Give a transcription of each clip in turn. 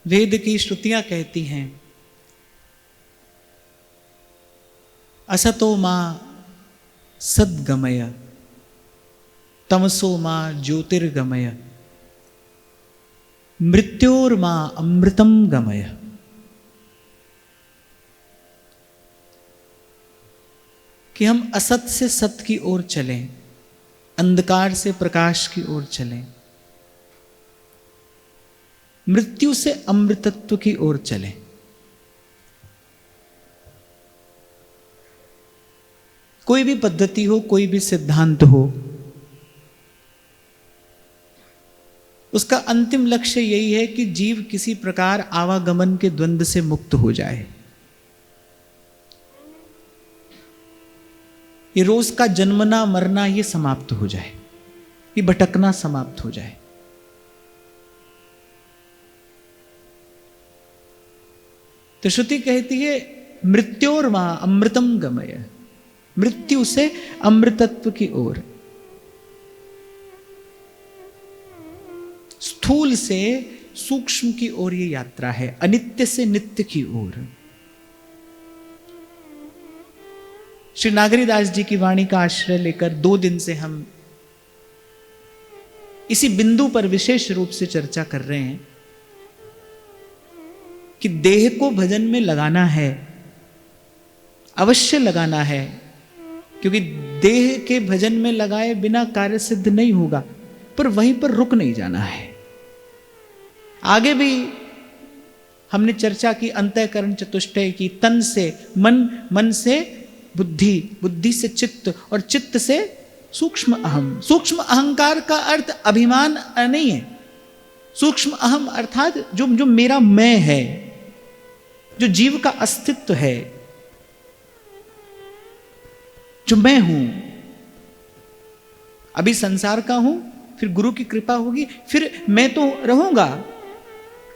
वेद की श्रुतियां कहती हैं, असतो मां सद्गमय, तमसो मां ज्योतिर्गमय, मृत्योर्मां अमृतम गमय। कि हम असत से सत की ओर चलें, अंधकार से प्रकाश की ओर चलें, मृत्यु से अमृतत्व की ओर चलें। कोई भी पद्धति हो, कोई भी सिद्धांत हो, उसका अंतिम लक्ष्य यही है कि जीव किसी प्रकार आवागमन के द्वंद्व से मुक्त हो जाए। ये रोज का जन्मना मरना ये समाप्त हो जाए, ये भटकना समाप्त हो जाए। तो श्रुति कहती है मृत्योर्मा अमृतम गमय, मृत्यु से अमृतत्व की ओर, स्थूल से सूक्ष्म की ओर ये यात्रा है, अनित्य से नित्य की ओर। श्री नागरीदास जी की वाणी का आश्रय लेकर 2 दिन से हम इसी बिंदु पर विशेष रूप से चर्चा कर रहे हैं कि देह को भजन में लगाना है, अवश्य लगाना है, क्योंकि देह के भजन में लगाए बिना कार्य सिद्ध नहीं होगा, पर वहीं पर रुक नहीं जाना है। आगे भी हमने चर्चा की अंतःकरण चतुष्टय की, तन से मन, मन से बुद्धि, बुद्धि से चित्त और चित्त से सूक्ष्म अहम। सूक्ष्म अहंकार का अर्थ अभिमान नहीं है। सूक्ष्म अहम अर्थात जो मेरा मैं है, जो जीव का अस्तित्व है, जो मैं हूं। अभी संसार का हूं, फिर गुरु की कृपा होगी, फिर मैं तो रहूंगा,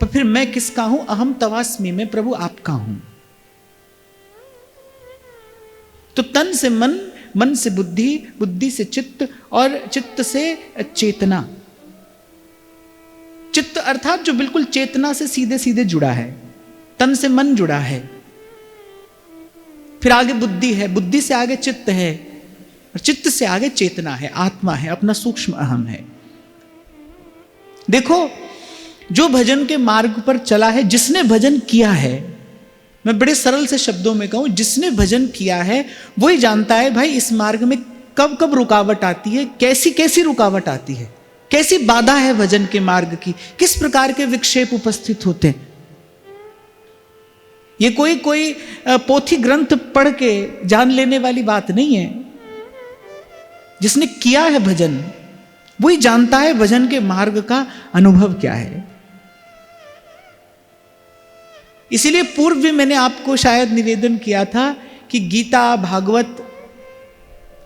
पर फिर मैं किसका हूं? अहम तवास्मि, मैं प्रभु आपका हूं। तो तन से मन, मन से बुद्धि, बुद्धि से चित्त और चित्त से चेतना। चित्त अर्थात जो बिल्कुल चेतना से सीधे सीधे जुड़ा है, तन से मन जुड़ा है, फिर आगे बुद्धि है, बुद्धि से आगे चित्त है, और चित्त से आगे चेतना है, आत्मा है, अपना सूक्ष्म अहम है। देखो, जो भजन के मार्ग पर चला है, जिसने भजन किया है, मैं बड़े सरल से शब्दों में कहूं, जिसने भजन किया है वही जानता है भाई इस मार्ग में कब कब रुकावट आती है, कैसी कैसी रुकावट आती है, कैसी बाधा है भजन के मार्ग की, किस प्रकार के विक्षेप उपस्थित होते हैं। ये कोई पोथी ग्रंथ पढ़ के जान लेने वाली बात नहीं है। जिसने किया है भजन वही जानता है भजन के मार्ग का अनुभव क्या है। इसीलिए पूर्व भी मैंने आपको शायद निवेदन किया था कि गीता, भागवत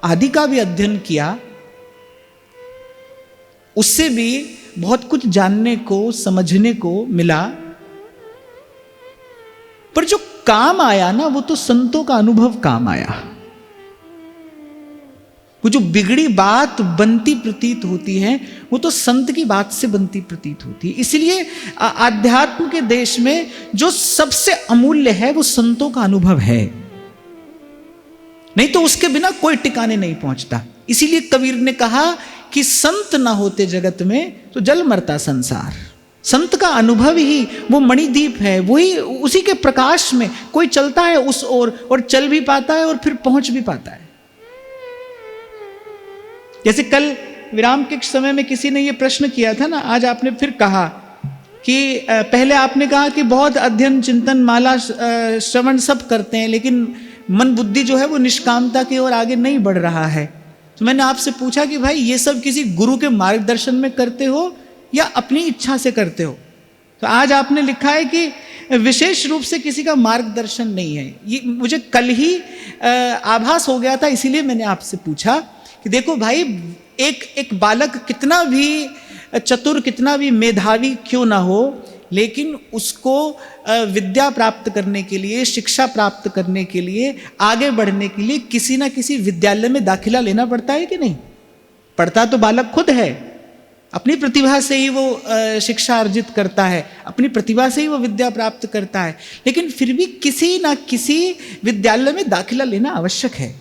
आदि का भी अध्ययन किया, उससे भी बहुत कुछ जानने को, समझने को मिला, पर जो काम आया ना वो तो संतों का अनुभव काम आया। वो जो बिगड़ी बात बनती प्रतीत होती है वो तो संत की बात से बनती प्रतीत होती है। इसलिए आध्यात्म के देश में जो सबसे अमूल्य है वो संतों का अनुभव है, नहीं तो उसके बिना कोई टिकाने नहीं पहुंचता। इसीलिए कबीर ने कहा कि संत ना होते जगत में तो जल मरता संसार। संत का अनुभव ही वो मणिदीप है, वही उसी के प्रकाश में कोई चलता है उस ओर और चल भी पाता है और फिर पहुंच भी पाता है। जैसे कल विराम के समय में किसी ने ये प्रश्न किया था ना, आज आपने फिर कहा कि पहले आपने कहा कि बहुत अध्ययन, चिंतन, माला, श्रवण सब करते हैं, लेकिन मन बुद्धि जो है वो निष्कामता की ओर आगे नहीं बढ़ रहा है। तो मैंने आपसे पूछा कि भाई ये सब किसी गुरु के मार्गदर्शन में करते हो या अपनी इच्छा से करते हो? तो आज आपने लिखा है कि विशेष रूप से किसी का मार्गदर्शन नहीं है। ये मुझे कल ही आभास हो गया था, इसीलिए मैंने आपसे पूछा कि देखो भाई, एक बालक कितना भी चतुर, कितना भी मेधावी क्यों ना हो, लेकिन उसको विद्या प्राप्त करने के लिए, शिक्षा प्राप्त करने के लिए, आगे बढ़ने के लिए किसी ना किसी विद्यालय में दाखिला लेना पड़ता है कि नहीं? पढ़ता तो बालक खुद है, अपनी प्रतिभा से ही वो शिक्षा अर्जित करता है, अपनी प्रतिभा से ही वो विद्या प्राप्त करता है, लेकिन फिर भी किसी ना किसी विद्यालय में दाखिला लेना आवश्यक है।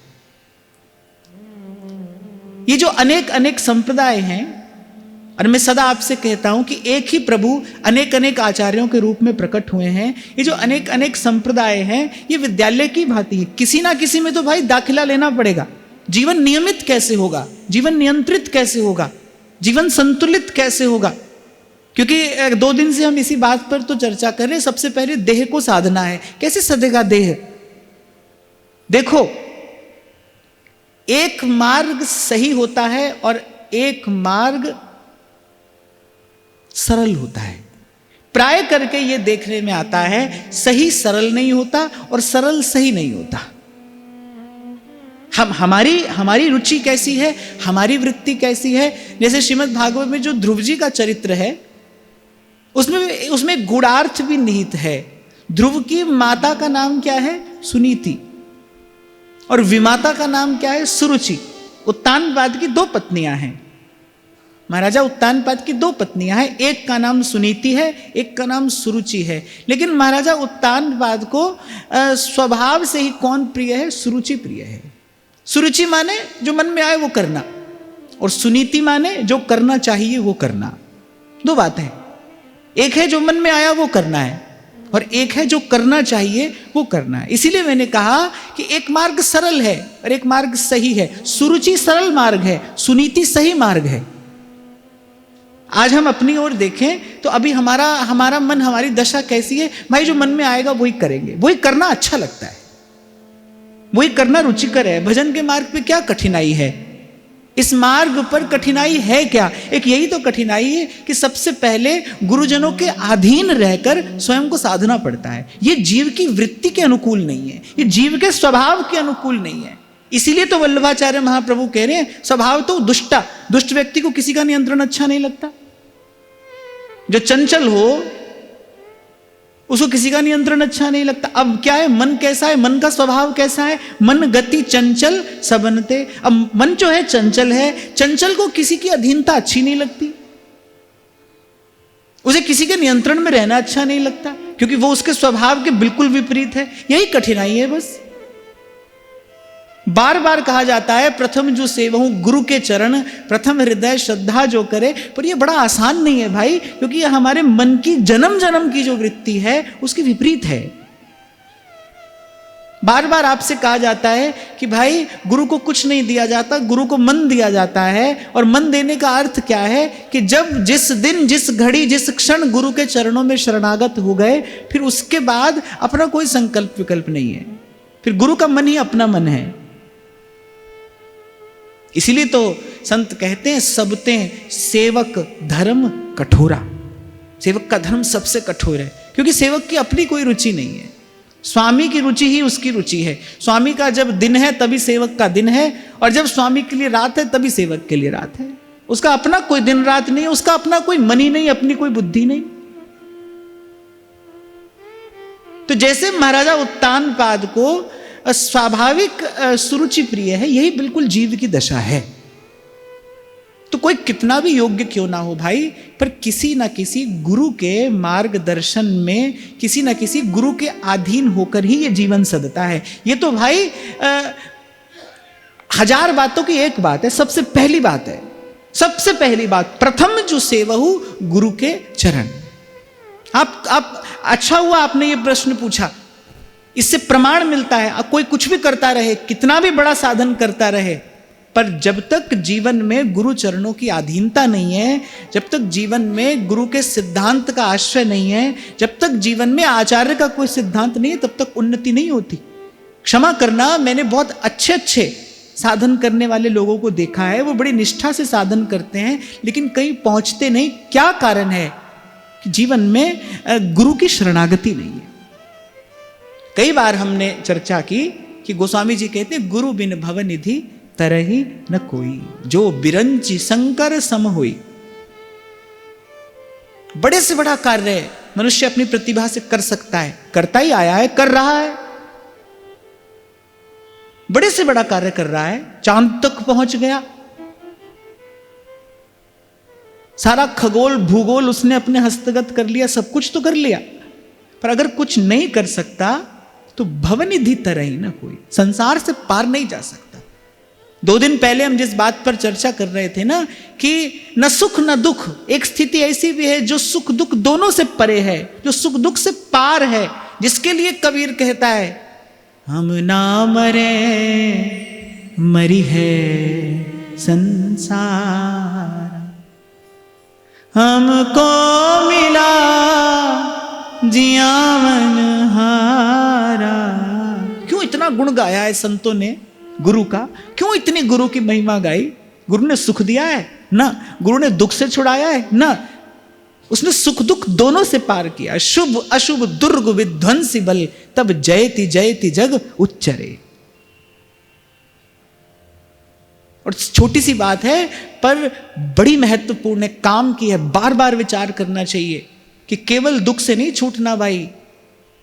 ये जो अनेक अनेक संप्रदाय हैं, और मैं सदा आपसे कहता हूं कि एक ही प्रभु अनेक अनेक आचार्यों के रूप में प्रकट हुए हैं। ये जो अनेक अनेक संप्रदाय हैं, ये विद्यालय की भांति है। किसी ना किसी में तो भाई दाखिला लेना पड़ेगा। जीवन नियमित कैसे होगा, जीवन नियंत्रित कैसे होगा, जीवन संतुलित कैसे होगा? क्योंकि 2 दिन से हम इसी बात पर तो चर्चा कर रहे हैं। सबसे पहले देह को साधना है। कैसे सधेगा देह? देखो, एक मार्ग सही होता है और एक मार्ग सरल होता है। प्राय करके ये देखने में आता है सही सरल नहीं होता और सरल सही नहीं होता। हमारी रुचि कैसी है, हमारी वृत्ति कैसी है। जैसे श्रीमद् भागवत में जो ध्रुव जी का चरित्र है, उसमें गूढ़ार्थ भी निहित है। ध्रुव की माता का नाम क्या है? सुनीति, और विमाता का नाम क्या है? सुरुचि। उत्तानपाद की 2 पत्नियां हैं। महाराजा उत्तानपाद की 2 पत्नियां हैं, एक का नाम सुनीति है, एक का नाम सुरुचि है। लेकिन महाराजा उत्तानपाद को स्वभाव से ही कौन प्रिय है? सुरुचि प्रिय है। सुरुचि माने जो मन में आए वो करना, और सुनीति माने जो करना चाहिए वो करना। 2 बातें हैं। एक है जो मन में आया वो करना है, और एक है जो करना चाहिए वो करना है। इसीलिए मैंने कहा कि एक मार्ग सरल है और एक मार्ग सही है। सुरुचि सरल मार्ग है, सुनीति सही मार्ग है। आज हम अपनी ओर देखें तो अभी हमारा मन, हमारी दशा कैसी है? भाई जो मन में आएगा वही करेंगे, वही करना अच्छा लगता है, वही करना रुचिकर है। भजन के मार्ग पे क्या कठिनाई है? इस मार्ग पर कठिनाई है क्या? एक यही तो कठिनाई है कि सबसे पहले गुरुजनों के अधीन रहकर स्वयं को साधना पड़ता है। ये जीव की वृत्ति के अनुकूल नहीं है, ये जीव के स्वभाव के अनुकूल नहीं है। इसीलिए तो वल्लभाचार्य महाप्रभु कह रहे हैं स्वभाव तो दुष्ट व्यक्ति को किसी का नियंत्रण अच्छा नहीं लगता। जो चंचल हो उसको किसी का नियंत्रण अच्छा नहीं लगता। अब क्या है? मन कैसा है? मन का स्वभाव कैसा है? मन गति चंचल सबनते। अब मन जो है चंचल है, चंचल को किसी की अधीनता अच्छी नहीं लगती, उसे किसी के नियंत्रण में रहना अच्छा नहीं लगता, क्योंकि वो उसके स्वभाव के बिल्कुल विपरीत है। यही कठिनाई है बस। बार बार कहा जाता है प्रथम जो सेवहूं गुरु के चरण, प्रथम हृदय श्रद्धा जो करे। पर यह बड़ा आसान नहीं है भाई, क्योंकि यह हमारे मन की जन्म जन्म की जो वृत्ति है उसके विपरीत है। बार बार आपसे कहा जाता है कि भाई गुरु को कुछ नहीं दिया जाता, गुरु को मन दिया जाता है। और मन देने का अर्थ क्या है? कि जब जिस दिन, जिस घड़ी, जिस क्षण गुरु के चरणों में शरणागत हो गए, फिर उसके बाद अपना कोई संकल्प विकल्प नहीं है। फिर गुरु का मन ही अपना मन है। इसीलिए तो संत कहते हैं सबते सेवक धर्म कठोरा। सेवक का धर्म सबसे कठोर है, क्योंकि सेवक की अपनी कोई रुचि नहीं है, स्वामी की रुचि ही उसकी रुचि है। स्वामी का जब दिन है तभी सेवक का दिन है, और जब स्वामी के लिए रात है तभी सेवक के लिए रात है। उसका अपना कोई दिन रात नहीं है, उसका अपना कोई मन ही नहीं, अपनी कोई बुद्धि नहीं। तो जैसे महाराजा उत्तानपाद को स्वाभाविक सुरुचि प्रिय है, यही बिल्कुल जीव की दशा है। तो कोई कितना भी योग्य क्यों ना हो भाई, पर किसी ना किसी गुरु के मार्गदर्शन में, किसी ना किसी गुरु के अधीन होकर ही ये जीवन सदता है। ये तो भाई 1000 बातों की एक बात है। सबसे पहली बात है, सबसे पहली बात, प्रथम जो सेवहु गुरु के चरण। आप अच्छा हुआ आपने ये प्रश्न पूछा, इससे प्रमाण मिलता है। अब कोई कुछ भी करता रहे, कितना भी बड़ा साधन करता रहे, पर जब तक जीवन में गुरु चरणों की अधीनता नहीं है, जब तक जीवन में गुरु के सिद्धांत का आश्रय नहीं है, जब तक जीवन में आचार्य का कोई सिद्धांत नहीं है, तब तक उन्नति नहीं होती। क्षमा करना, मैंने बहुत अच्छे अच्छे साधन करने वाले लोगों को देखा है, वो बड़ी निष्ठा से साधन करते हैं, लेकिन कहीं पहुंचते नहीं। क्या कारण है? कि जीवन में गुरु की शरणागति नहीं है। कई बार हमने चर्चा की कि गोस्वामी जी कहते हैं गुरु बिन भवनिधि तरहि न कोई, जो बिरंची शंकर सम होई। बड़े से बड़ा कार्य मनुष्य अपनी प्रतिभा से कर सकता है, करता ही आया है, कर रहा है। बड़े से बड़ा कार्य कर रहा है, चांद तक पहुंच गया, सारा खगोल भूगोल उसने अपने हस्तगत कर लिया, सब कुछ तो कर लिया, पर अगर कुछ नहीं कर सकता तो भवनिधि तरह ही ना, कोई संसार से पार नहीं जा सकता। 2 दिन पहले हम जिस बात पर चर्चा कर रहे थे ना कि न सुख न दुख, एक स्थिति ऐसी भी है जो सुख दुख दोनों से परे है, जो सुख दुख से पार है, जिसके लिए कबीर कहता है हम ना मरे मरी है संसार, हमको मिला जियावन हारा। क्यों इतना गुण गाया है संतों ने गुरु का, क्यों इतनी गुरु की महिमा गाई? गुरु ने सुख दिया है ना, गुरु ने दुख से छुड़ाया है ना, उसने सुख दुख दोनों से पार किया। शुभ अशुभ दुर्ग विध्वंसी बल, तब जयति जयति जग उच्चरे। और छोटी सी बात है पर बड़ी महत्वपूर्ण है, काम की है, बार बार विचार करना चाहिए कि केवल दुख से नहीं छूटना भाई,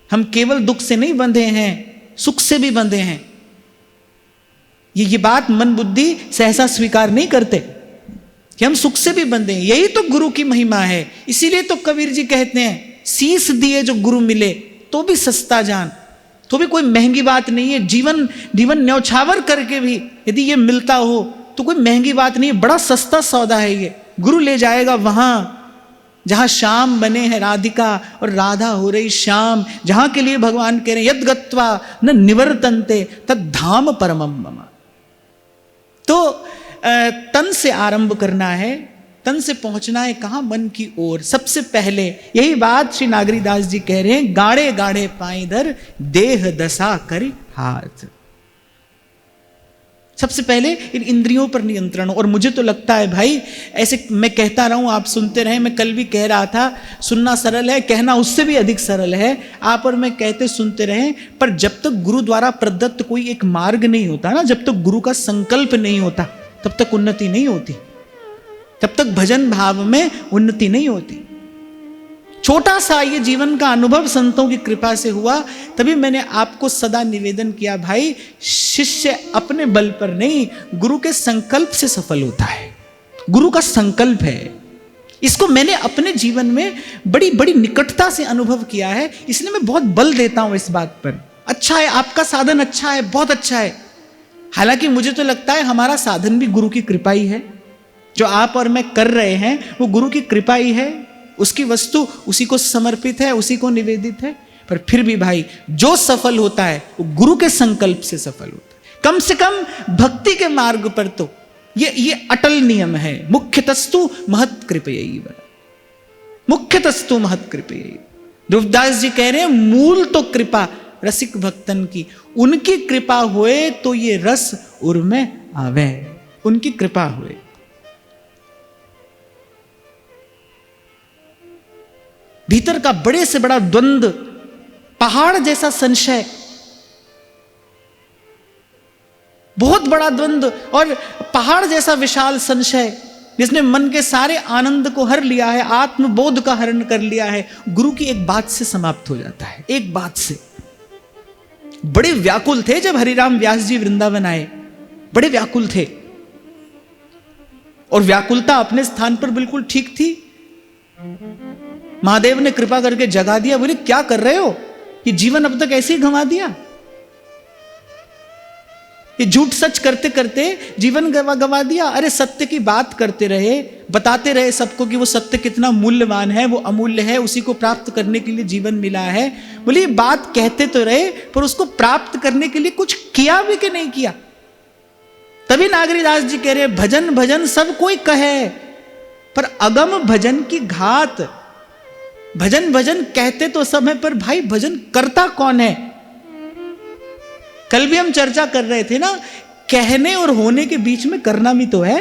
हम केवल दुख से नहीं बंधे हैं, सुख से भी बंधे हैं। ये बात मन बुद्धि सहसा स्वीकार नहीं करते कि हम सुख से भी बंधे हैं। यही तो गुरु की महिमा है। इसीलिए तो कबीर जी कहते हैं शीस दिए जो गुरु मिले तो भी सस्ता जान, तो भी कोई महंगी बात नहीं है। जीवन न्यौछावर करके भी यदि ये मिलता हो तो कोई महंगी बात नहीं है, बड़ा सस्ता सौदा है ये। गुरु ले जाएगा वहां जहां श्याम बने हैं राधिका और राधा हो रही श्याम, जहां के लिए भगवान कह रहे हैं यद गत्वा न निवर्तन्ते तद धाम परमम मम। तो तन से आरंभ करना है, तन से पहुंचना है कहां? मन की ओर। सबसे पहले यही बात श्री नागरीदास जी कह रहे हैं, गाड़े गाड़े पाए धर देह दशा करी हाथ। सबसे पहले इन इंद्रियों पर नियंत्रण। और मुझे तो लगता है भाई, ऐसे मैं कहता रहूं आप सुनते रहें। मैं कल भी कह रहा था सुनना सरल है, कहना उससे भी अधिक सरल है। आप और मैं कहते सुनते रहें, पर जब तक गुरु द्वारा प्रदत्त कोई एक मार्ग नहीं होता ना, जब तक गुरु का संकल्प नहीं होता, तब तक उन्नति नहीं होती, तब तक भजन भाव में उन्नति नहीं होती। छोटा सा ये जीवन का अनुभव संतों की कृपा से हुआ, तभी मैंने आपको सदा निवेदन किया भाई, शिष्य अपने बल पर नहीं, गुरु के संकल्प से सफल होता है। गुरु का संकल्प है, इसको मैंने अपने जीवन में बड़ी बड़ी निकटता से अनुभव किया है, इसलिए मैं बहुत बल देता हूं इस बात पर। अच्छा है, आपका साधन अच्छा है, बहुत अच्छा है। हालांकि मुझे तो लगता है हमारा साधन भी गुरु की कृपा ही है। जो आप और मैं कर रहे हैं वो गुरु की कृपा ही है, उसकी वस्तु उसी को समर्पित है, उसी को निवेदित है। पर फिर भी भाई, जो सफल होता है वो गुरु के संकल्प से सफल होता है। कम से कम भक्ति के मार्ग पर तो ये अटल नियम है, मुख्यतस्तु महत् कृपयैव, मुख्यतस्तु महत् कृपयैव। रविदास जी कह रहे हैं मूल तो कृपा रसिक भक्तन की, उनकी कृपा होए तो ये रस उर में आवे, उनकी कृपा हुए। भीतर का बड़े से बड़ा द्वंद, पहाड़ जैसा संशय, बहुत बड़ा द्वंद और पहाड़ जैसा विशाल संशय, जिसने मन के सारे आनंद को हर लिया है, आत्मबोध का हरण कर लिया है, गुरु की एक बात से समाप्त हो जाता है। एक बात से। बड़े व्याकुल थे जब हरिराम व्यास जी वृंदावन आए, बड़े व्याकुल थे, और व्याकुलता अपने स्थान पर बिल्कुल ठीक थी। महादेव ने कृपा करके जगा दिया, बोले क्या कर रहे हो, ये जीवन अब तक ऐसे ही गंवा दिया, ये झूठ सच करते करते जीवन गंवा दिया। अरे सत्य की बात करते रहे, बताते रहे सबको कि वो सत्य कितना मूल्यवान है, वो अमूल्य है, उसी को प्राप्त करने के लिए जीवन मिला है। बोले ये बात कहते तो रहे, पर उसको प्राप्त करने के लिए कुछ किया भी कि नहीं किया। तभी नागरीदास जी कह रहे भजन भजन सब कोई कहे, पर अगम भजन की घात। भजन भजन कहते तो सब है, पर भाई भजन करता कौन है? कल भी हम चर्चा कर रहे थे ना, कहने और होने के बीच में करना भी तो है।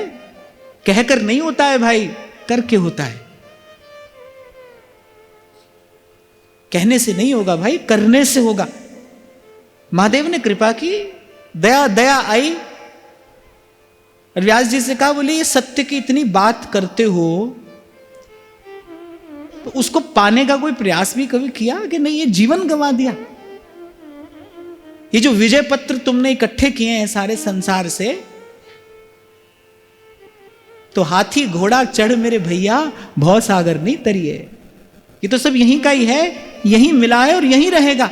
कहकर नहीं होता है भाई, करके होता है। कहने से नहीं होगा भाई, करने से होगा। महादेव ने कृपा की, दया दया आई, और व्यास जी से कहा, बोले ये सत्य की इतनी बात करते हो तो उसको पाने का कोई प्रयास भी कभी किया कि नहीं? ये जीवन गंवा दिया। ये जो विजय पत्र तुमने इकट्ठे किए हैं सारे संसार से, तो हाथी घोड़ा चढ़ मेरे भैया, भव सागर नहीं तरिए। ये तो सब यहीं का ही है, यहीं मिला है और यहीं रहेगा।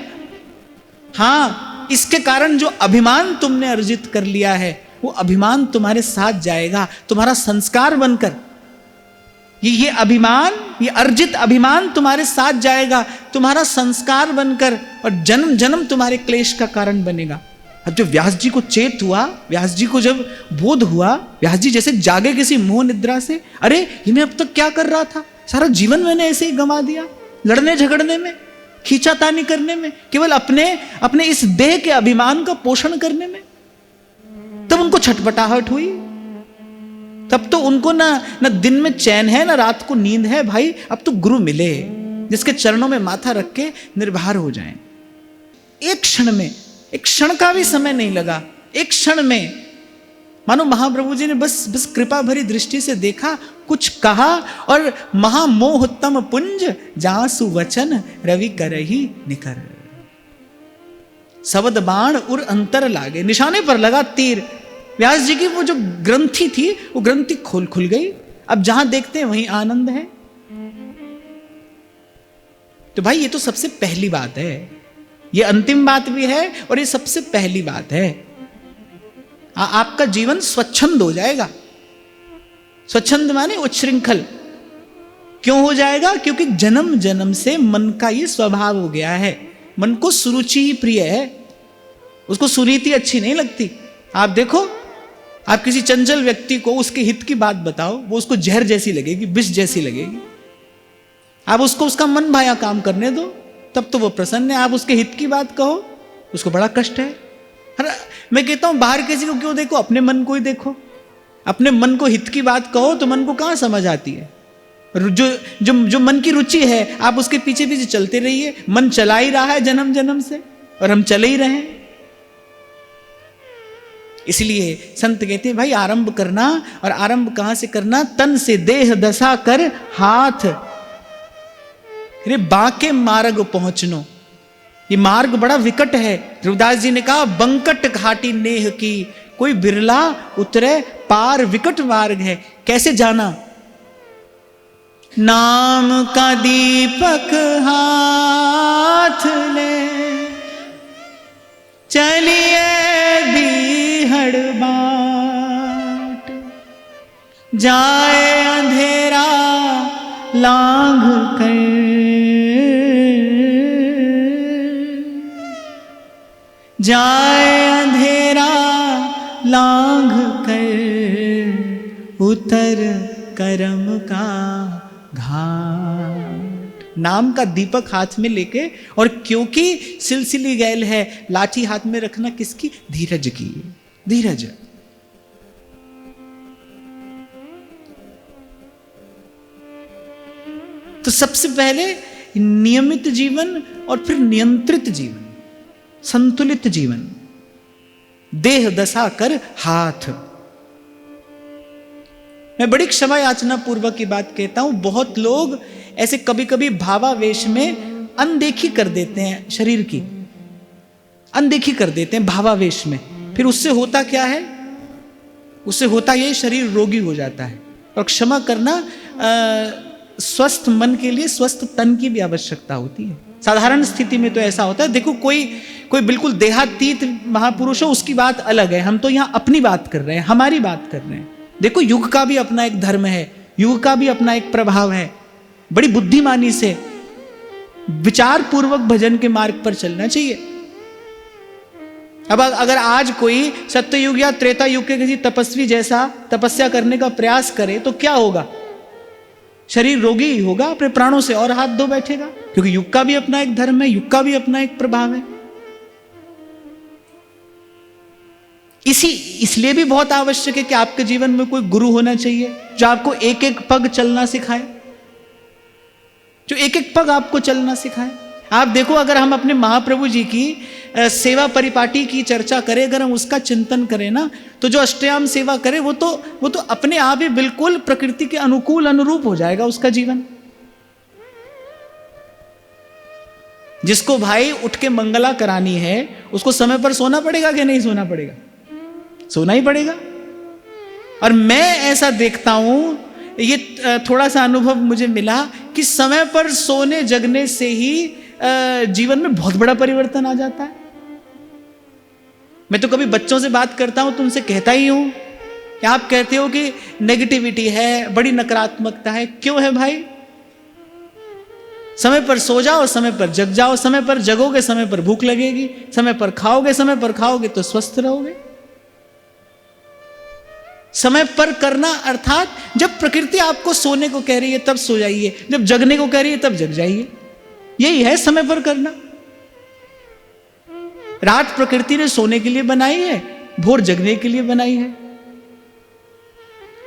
हाँ, इसके कारण जो अभिमान तुमने अर्जित कर लिया है, वो अभिमान तुम्हारे साथ जाएगा, तुम्हारा संस्कार बनकर। ये अभिमान, ये अर्जित अभिमान तुम्हारे साथ जाएगा, तुम्हारा संस्कार बनकर, और जन्म जन्म तुम्हारे क्लेश का कारण बनेगा। अब जब व्यास जी को चेत हुआ, व्यास जी को जब बोध हुआ, व्यास जी जैसे जागे किसी मोह निद्रा से, अरे ये मैं अब तक क्या कर रहा था, सारा जीवन मैंने ऐसे ही गंवा दिया, लड़ने झगड़ने में, खींचातानी करने में, केवल अपने इस देह के अभिमान का पोषण करने में। तब उनको छटपटाहट हुई, तब तो उनको ना दिन में चैन है, ना रात को नींद है। भाई अब तो गुरु मिले जिसके चरणों में माथा रख के निर्भर हो जाएं। एक क्षण में, एक क्षण का भी समय नहीं लगा, एक क्षण में मानो महाप्रभु जी ने बस कृपा भरी दृष्टि से देखा, कुछ कहा, और महामोहतम पुंज जासु वचन रवि करही निकर। शब्द बाण उर अंतर लागे, निशाने पर लगा तीर। व्यास जी की वो जो ग्रंथि थी, वो ग्रंथि खुल गई। अब जहां देखते हैं वहीं आनंद है। तो भाई ये तो सबसे पहली बात है, ये अंतिम बात भी है और ये सबसे पहली बात है। आपका जीवन स्वच्छंद हो जाएगा। स्वच्छंद माने उच्छृंखल। क्यों हो जाएगा? क्योंकि जन्म जन्म से मन का ये स्वभाव हो गया है। मन को सुरुचि ही प्रिय है, उसको सुरीति अच्छी नहीं लगती। आप देखो, आप किसी चंचल व्यक्ति को उसके हित की बात बताओ, वो उसको जहर जैसी लगेगी, विष जैसी लगेगी। आप उसको उसका मन भाया काम करने दो, तब तो वो प्रसन्न है। आप उसके हित की बात कहो, उसको बड़ा कष्ट है। मैं कहता हूं बाहर किसी को क्यों देखो, अपने मन को ही देखो। अपने मन को हित की बात कहो तो मन को कहां समझ आती है। जो मन की रुचि है, आप उसके पीछे पीछे चलते रहिए। मन चला ही रहा है जन्म जन्म से, और हम चले ही रहे। इसलिए संत कहते हैं भाई आरंभ करना, और आरंभ कहां से करना? तन से देह दशा कर हाथ रे बाके मार्ग पहुंचनो। ये मार्ग बड़ा विकट है। रविदास जी ने कहा बंकट घाटी नेह की, कोई बिरला उतरे पार विकट मार्ग है। कैसे जाना? नाम का दीपक हाथ ले चलिए बीहड़ बाट, जाए अंधेरा लांघ कर, जाए अंधेरा लांघ कर, उतर करम का घाट। नाम का दीपक हाथ में लेके, और क्योंकि सिलसिली गैल है, लाठी हाथ में रखना किसकी? धीरज की। धीरज। तो सबसे पहले नियमित जीवन, और फिर नियंत्रित जीवन, संतुलित जीवन। देह दशा कर हाथ। मैं बड़ी क्षमा याचना पूर्वक की बात कहता हूं, बहुत लोग ऐसे कभी कभी भावावेश में अनदेखी कर देते हैं शरीर की, अनदेखी कर देते हैं भावावेश में। फिर उससे होता क्या है? उससे होता यह शरीर रोगी हो जाता है। और क्षमा करना, स्वस्थ मन के लिए स्वस्थ तन की भी आवश्यकता होती है। साधारण स्थिति में तो ऐसा होता है। देखो कोई बिल्कुल देहातीत महापुरुष हो, उसकी बात अलग है। हम तो यहां अपनी बात कर रहे हैं, हमारी बात कर रहे हैं। देखो युग का भी अपना एक धर्म है, युग का भी अपना एक प्रभाव है। बड़ी बुद्धिमानी से विचार पूर्वक भजन के मार्ग पर चलना चाहिए। अब अगर आज कोई सत्ययुग या त्रेता युग के किसी तपस्वी जैसा तपस्या करने का प्रयास करे तो क्या होगा? शरीर रोगी ही होगा, अपने प्राणों से और हाथ धो बैठेगा। क्योंकि युग का भी अपना एक धर्म है, युग का भी अपना एक प्रभाव है। इसलिए भी बहुत आवश्यक है कि आपके जीवन में कोई गुरु होना चाहिए जो आपको एक एक पग चलना सिखाए, जो एक एक पग आपको चलना सिखाए। आप देखो, अगर हम अपने महाप्रभु जी की सेवा परिपाटी की चर्चा करें, अगर हम उसका चिंतन करें ना, तो जो अष्टयाम सेवा करे वो तो अपने आप ही बिल्कुल प्रकृति के अनुकूल अनुरूप हो जाएगा उसका जीवन। जिसको भाई उठ के मंगला करानी है, उसको समय पर सोना पड़ेगा कि नहीं सोना पड़ेगा? सोना ही पड़ेगा। और मैं ऐसा देखता हूं, ये थोड़ा सा अनुभव मुझे मिला कि समय पर सोने जगने से ही जीवन में बहुत बड़ा परिवर्तन आ जाता है। मैं तो कभी बच्चों से बात करता हूं तो उनसे कहता ही हूं कि आप कहते हो कि नेगेटिविटी है, बड़ी नकारात्मकता है। क्यों है भाई? समय पर सो जाओ, समय पर जग जाओ, समय पर जगोगे समय पर भूख लगेगी, समय पर खाओगे तो स्वस्थ रहोगे। समय पर करना अर्थात जब प्रकृति आपको सोने को कह रही है तब सो जाइए, जब जगने को कह रही है तब जग जाइए। यही है समय पर करना। रात प्रकृति ने सोने के लिए बनाई है, भोर जगने के लिए बनाई है।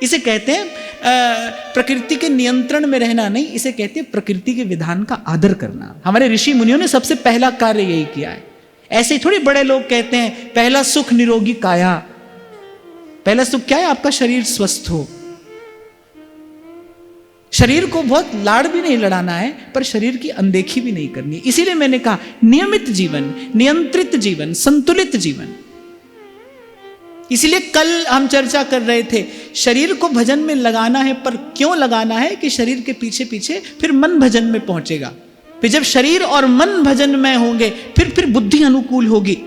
इसे कहते हैं प्रकृति के नियंत्रण में रहना नहीं, इसे कहते हैं प्रकृति के विधान का आदर करना। हमारे ऋषि मुनियों ने सबसे पहला कार्य यही किया है। ऐसे थोड़ी बड़े लोग कहते हैं पहला सुख निरोगी काया। पहला सुख क्या है? आपका शरीर स्वस्थ हो। शरीर को बहुत लाड़ भी नहीं लड़ाना है, पर शरीर की अनदेखी भी नहीं करनी। इसीलिए मैंने कहा नियमित जीवन, नियंत्रित जीवन, संतुलित जीवन। इसलिए कल हम चर्चा कर रहे थे शरीर को भजन में लगाना है, पर क्यों लगाना है कि शरीर के पीछे पीछे फिर मन भजन में पहुंचेगा। फिर जब शरीर और मन भजन में होंगे फिर बुद्धि अनुकूल होगी।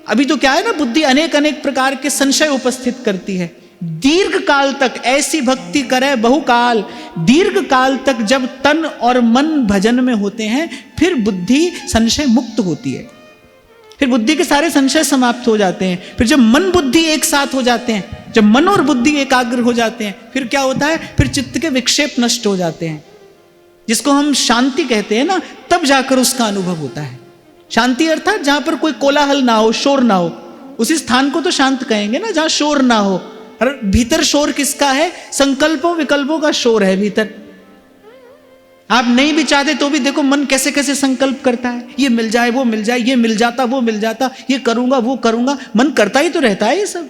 अभी तो क्या है ना, बुद्धि अनेक अनेक प्रकार के संशय उपस्थित करती है। दीर्घ काल तक ऐसी भक्ति करे बहुकाल, दीर्घ काल तक जब तन और मन भजन में होते हैं फिर बुद्धि संशय मुक्त होती है। फिर बुद्धि के सारे संशय समाप्त हो जाते हैं। फिर जब मन बुद्धि एक साथ हो जाते हैं, जब मन और बुद्धि एकाग्र हो जाते हैं, फिर क्या होता है? फिर चित्त के विक्षेप नष्ट हो जाते हैं, जिसको हम शांति कहते हैं ना, तब जाकर उसका अनुभव होता है। शांति अर्थात जहां पर कोई कोलाहल ना हो, शोर ना हो, उसी स्थान को तो शांत कहेंगे ना जहां शोर ना हो। और भीतर शोर किसका है? संकल्पों विकल्पों का शोर है भीतर। आप नहीं भी चाहते तो भी देखो मन कैसे कैसे संकल्प करता है, ये मिल जाए वो मिल जाए, ये मिल जाता वो मिल जाता, ये करूंगा वो करूंगा। मन करता ही तो रहता है। ये सब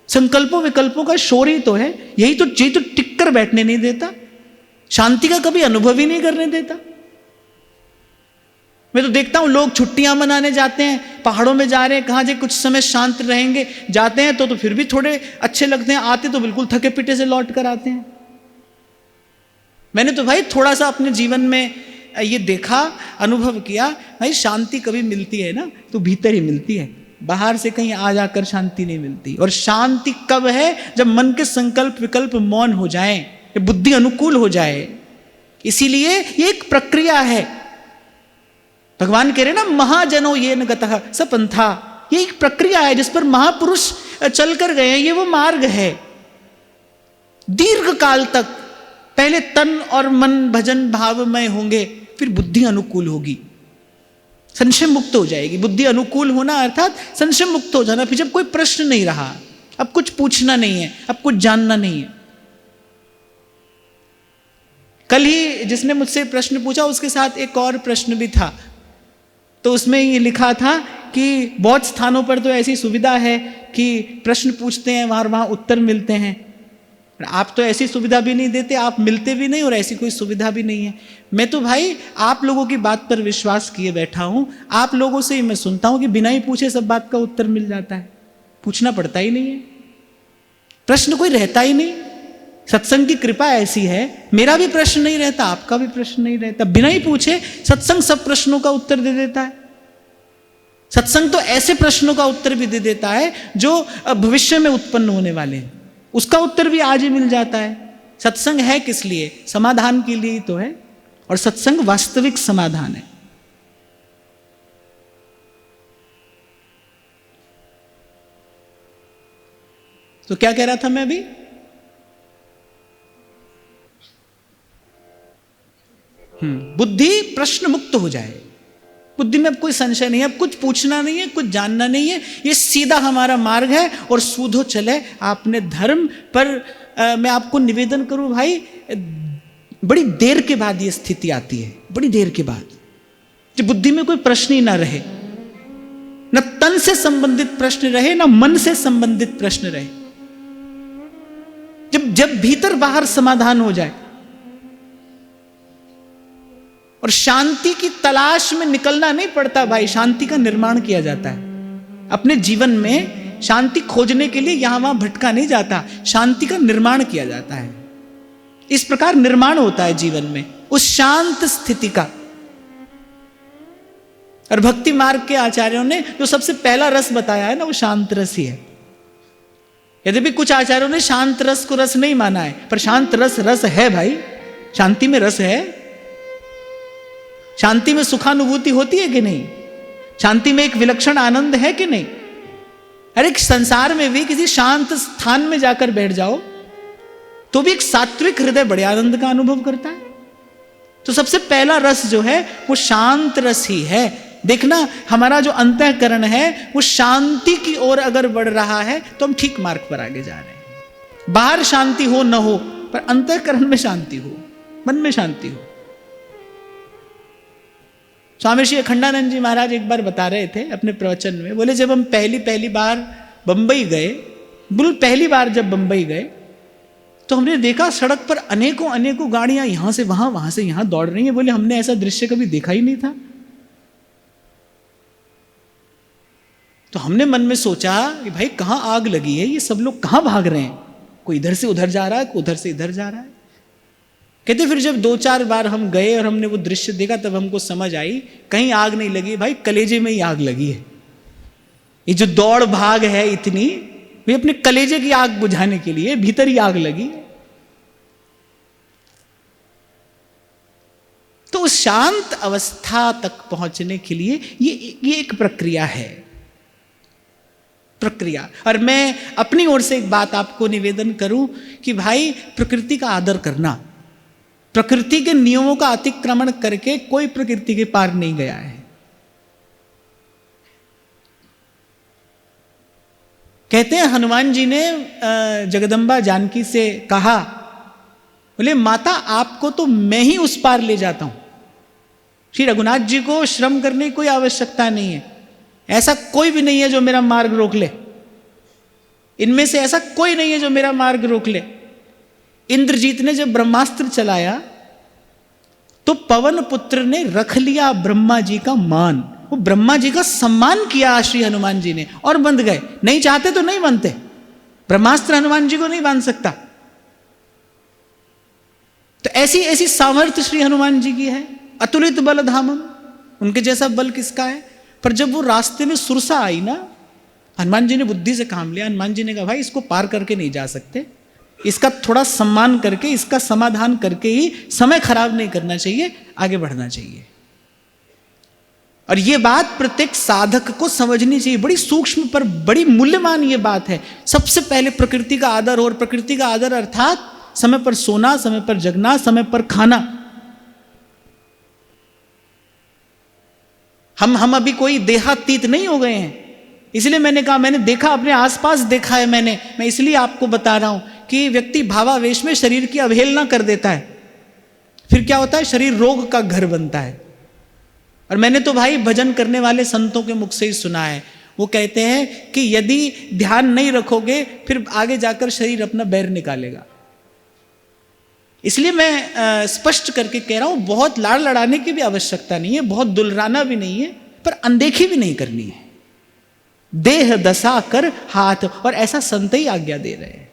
संकल्पों विकल्पों का शोर ही तो है। यही तो टिक कर बैठने नहीं देता, शांति का कभी अनुभव ही नहीं करने देता। मैं तो देखता हूं लोग छुट्टियां मनाने जाते हैं, पहाड़ों में जा रहे हैं, कहां जे कुछ समय शांत रहेंगे, जाते हैं तो फिर भी थोड़े अच्छे लगते हैं, आते तो बिल्कुल थके पीटे से लौट कर आते हैं। मैंने तो भाई थोड़ा सा अपने जीवन में ये देखा, अनुभव किया, भाई शांति कभी मिलती है ना तो भीतर ही मिलती है, बाहर से कहीं आ जाकर शांति नहीं मिलती। और शांति कब है? जब मन के संकल्प विकल्प मौन हो जाएं, बुद्धि अनुकूल हो जाए। इसीलिए ये एक प्रक्रिया है। भगवान कह रहे ना महाजनो ये न गतः सपंथा, ये एक प्रक्रिया है जिस पर महापुरुष चल कर गए हैं। ये वो मार्ग है। दीर्घ काल तक पहले तन और मन भजन भाव में होंगे, फिर बुद्धि अनुकूल होगी, संशय मुक्त हो जाएगी। बुद्धि अनुकूल होना अर्थात संशय मुक्त हो जाना। फिर जब कोई प्रश्न नहीं रहा, अब कुछ पूछना नहीं है, अब कुछ जानना नहीं है। कल ही जिसने मुझसे प्रश्न पूछा उसके साथ एक और प्रश्न भी था, तो उसमें ये लिखा था कि बहुत स्थानों पर तो ऐसी सुविधा है कि प्रश्न पूछते हैं वहाँ उत्तर मिलते हैं। आप तो ऐसी सुविधा भी नहीं देते, आप मिलते भी नहीं और ऐसी कोई सुविधा भी नहीं है। मैं तो भाई आप लोगों की बात पर विश्वास किए बैठा हूँ। आप लोगों से ही मैं सुनता हूँ कि बिना ही पूछे सब बात का उत्तर मिल जाता है, पूछना पड़ता ही नहीं है, प्रश्न कोई रहता ही नहीं। सत्संग की कृपा ऐसी है, मेरा भी प्रश्न नहीं रहता, आपका भी प्रश्न नहीं रहता। बिना ही पूछे सत्संग सब प्रश्नों का उत्तर दे देता है। सत्संग तो ऐसे प्रश्नों का उत्तर भी दे देता है जो भविष्य में उत्पन्न होने वाले हैं, उसका उत्तर भी आज ही मिल जाता है। सत्संग है किस लिए? समाधान के लिए ही तो है, और सत्संग वास्तविक समाधान है। तो क्या कह रहा था मैं अभी? बुद्धि प्रश्न मुक्त हो जाए, बुद्धि में अब कोई संशय नहीं है, अब कुछ पूछना नहीं है, कुछ जानना नहीं है, ये सीधा हमारा मार्ग है और सूधो चले आपने धर्म पर। मैं आपको निवेदन करूं भाई, बड़ी देर के बाद ये स्थिति आती है, बड़ी देर के बाद, जब बुद्धि में कोई प्रश्न ही ना रहे, न तन से संबंधित प्रश्न रहे, न मन से संबंधित प्रश्न रहे। जब भीतर बाहर समाधान हो जाए और शांति की तलाश में निकलना नहीं पड़ता भाई, शांति का निर्माण किया जाता है। अपने जीवन में शांति खोजने के लिए यहां वहां भटका नहीं जाता, शांति का निर्माण किया जाता है। इस प्रकार निर्माण होता है जीवन में उस शांत स्थिति का। और भक्ति मार्ग के आचार्यों ने जो सबसे पहला रस बताया है ना, वो शांत रस ही है। यद्यपि कुछ आचार्यों ने शांत रस को रस नहीं माना है, पर शांत रस रस है भाई, शांति में रस है। शांति में सुखानुभूति होती है कि नहीं? शांति में एक विलक्षण आनंद है कि नहीं? अरे संसार में भी किसी शांत स्थान में जाकर बैठ जाओ तो भी एक सात्विक हृदय बड़े आनंद का अनुभव करता है। तो सबसे पहला रस जो है वो शांत रस ही है। देखना, हमारा जो अंतःकरण है वो शांति की ओर अगर बढ़ रहा है तो हम ठीक मार्ग पर आगे जा रहे हैं। बाहर शांति हो न हो, पर अंतःकरण में शांति हो, मन में शांति हो। स्वामी श्री अखंडानंद जी महाराज एक बार बता रहे थे अपने प्रवचन में, बोले जब हम पहली बार बंबई गए, बिल्कुल पहली बार जब बंबई गए तो हमने देखा सड़क पर अनेकों गाड़ियां यहां से वहां से यहां दौड़ रही हैं। बोले हमने ऐसा दृश्य कभी देखा ही नहीं था। तो हमने मन में सोचा कि भाई कहां आग लगी है, ये सब लोग कहां भाग रहे हैं, कोई इधर से उधर जा रहा है, कोई उधर से इधर जा रहा है। कहते फिर जब 2-4 बार हम गए और हमने वो दृश्य देखा तब हमको समझ आई कहीं आग नहीं लगी भाई, कलेजे में ही आग लगी है। ये जो दौड़ भाग है इतनी, वे अपने कलेजे की आग बुझाने के लिए भीतर ही आग लगी। तो उस शांत अवस्था तक पहुंचने के लिए ये एक प्रक्रिया है, प्रक्रिया। और मैं अपनी ओर से एक बात आपको निवेदन करूं कि भाई प्रकृति का आदर करना, प्रकृति के नियमों का अतिक्रमण करके कोई प्रकृति के पार नहीं गया है। कहते हैं हनुमान जी ने जगदम्बा जानकी से कहा, बोले माता आपको तो मैं ही उस पार ले जाता हूं। श्री रघुनाथ जी को श्रम करने की कोई आवश्यकता नहीं है, ऐसा कोई भी नहीं है जो मेरा मार्ग रोक ले, इनमें से ऐसा कोई नहीं है जो मेरा मार्ग रोक ले। इंद्रजीत ने जब ब्रह्मास्त्र चलाया तो पवन पुत्र ने रख लिया ब्रह्मा जी का मान, वो ब्रह्मा जी का सम्मान किया श्री हनुमान जी ने और बंध गए। नहीं चाहते तो नहीं बनते, ब्रह्मास्त्र हनुमान जी को नहीं बांध सकता। तो ऐसी सामर्थ्य श्री हनुमान जी की है, अतुलित बल धामम, उनके जैसा बल किसका है। पर जब वो रास्ते में सुरसा आई ना, हनुमान जी ने बुद्धि से काम लिया। हनुमान जी ने कहा भाई इसको पार करके नहीं जा सकते, इसका थोड़ा सम्मान करके, इसका समाधान करके ही, समय खराब नहीं करना चाहिए, आगे बढ़ना चाहिए। और ये बात प्रत्येक साधक को समझनी चाहिए, बड़ी सूक्ष्म पर बड़ी मूल्यवान ये बात है। सबसे पहले प्रकृति का आदर, और प्रकृति का आदर अर्थात समय पर सोना, समय पर जगना, समय पर खाना। हम अभी कोई देहातीत नहीं हो गए हैं, इसलिए मैंने कहा, मैंने देखा, अपने आसपास देखा है मैं इसलिए आपको बता रहा हूं कि व्यक्ति भावावेश में शरीर की अवहेलना कर देता है, फिर क्या होता है, शरीर रोग का घर बनता है। और मैंने तो भाई भजन करने वाले संतों के मुख से ही सुना है, वो कहते हैं कि यदि ध्यान नहीं रखोगे फिर आगे जाकर शरीर अपना बैर निकालेगा। इसलिए मैं स्पष्ट करके कह रहा हूं, बहुत लाड़ लड़ाने की भी आवश्यकता नहीं है, बहुत दुलराना भी नहीं है, पर अनदेखी भी नहीं करनी है। देह दशा कर हाथ, और ऐसा संत ही आज्ञा दे रहे हैं।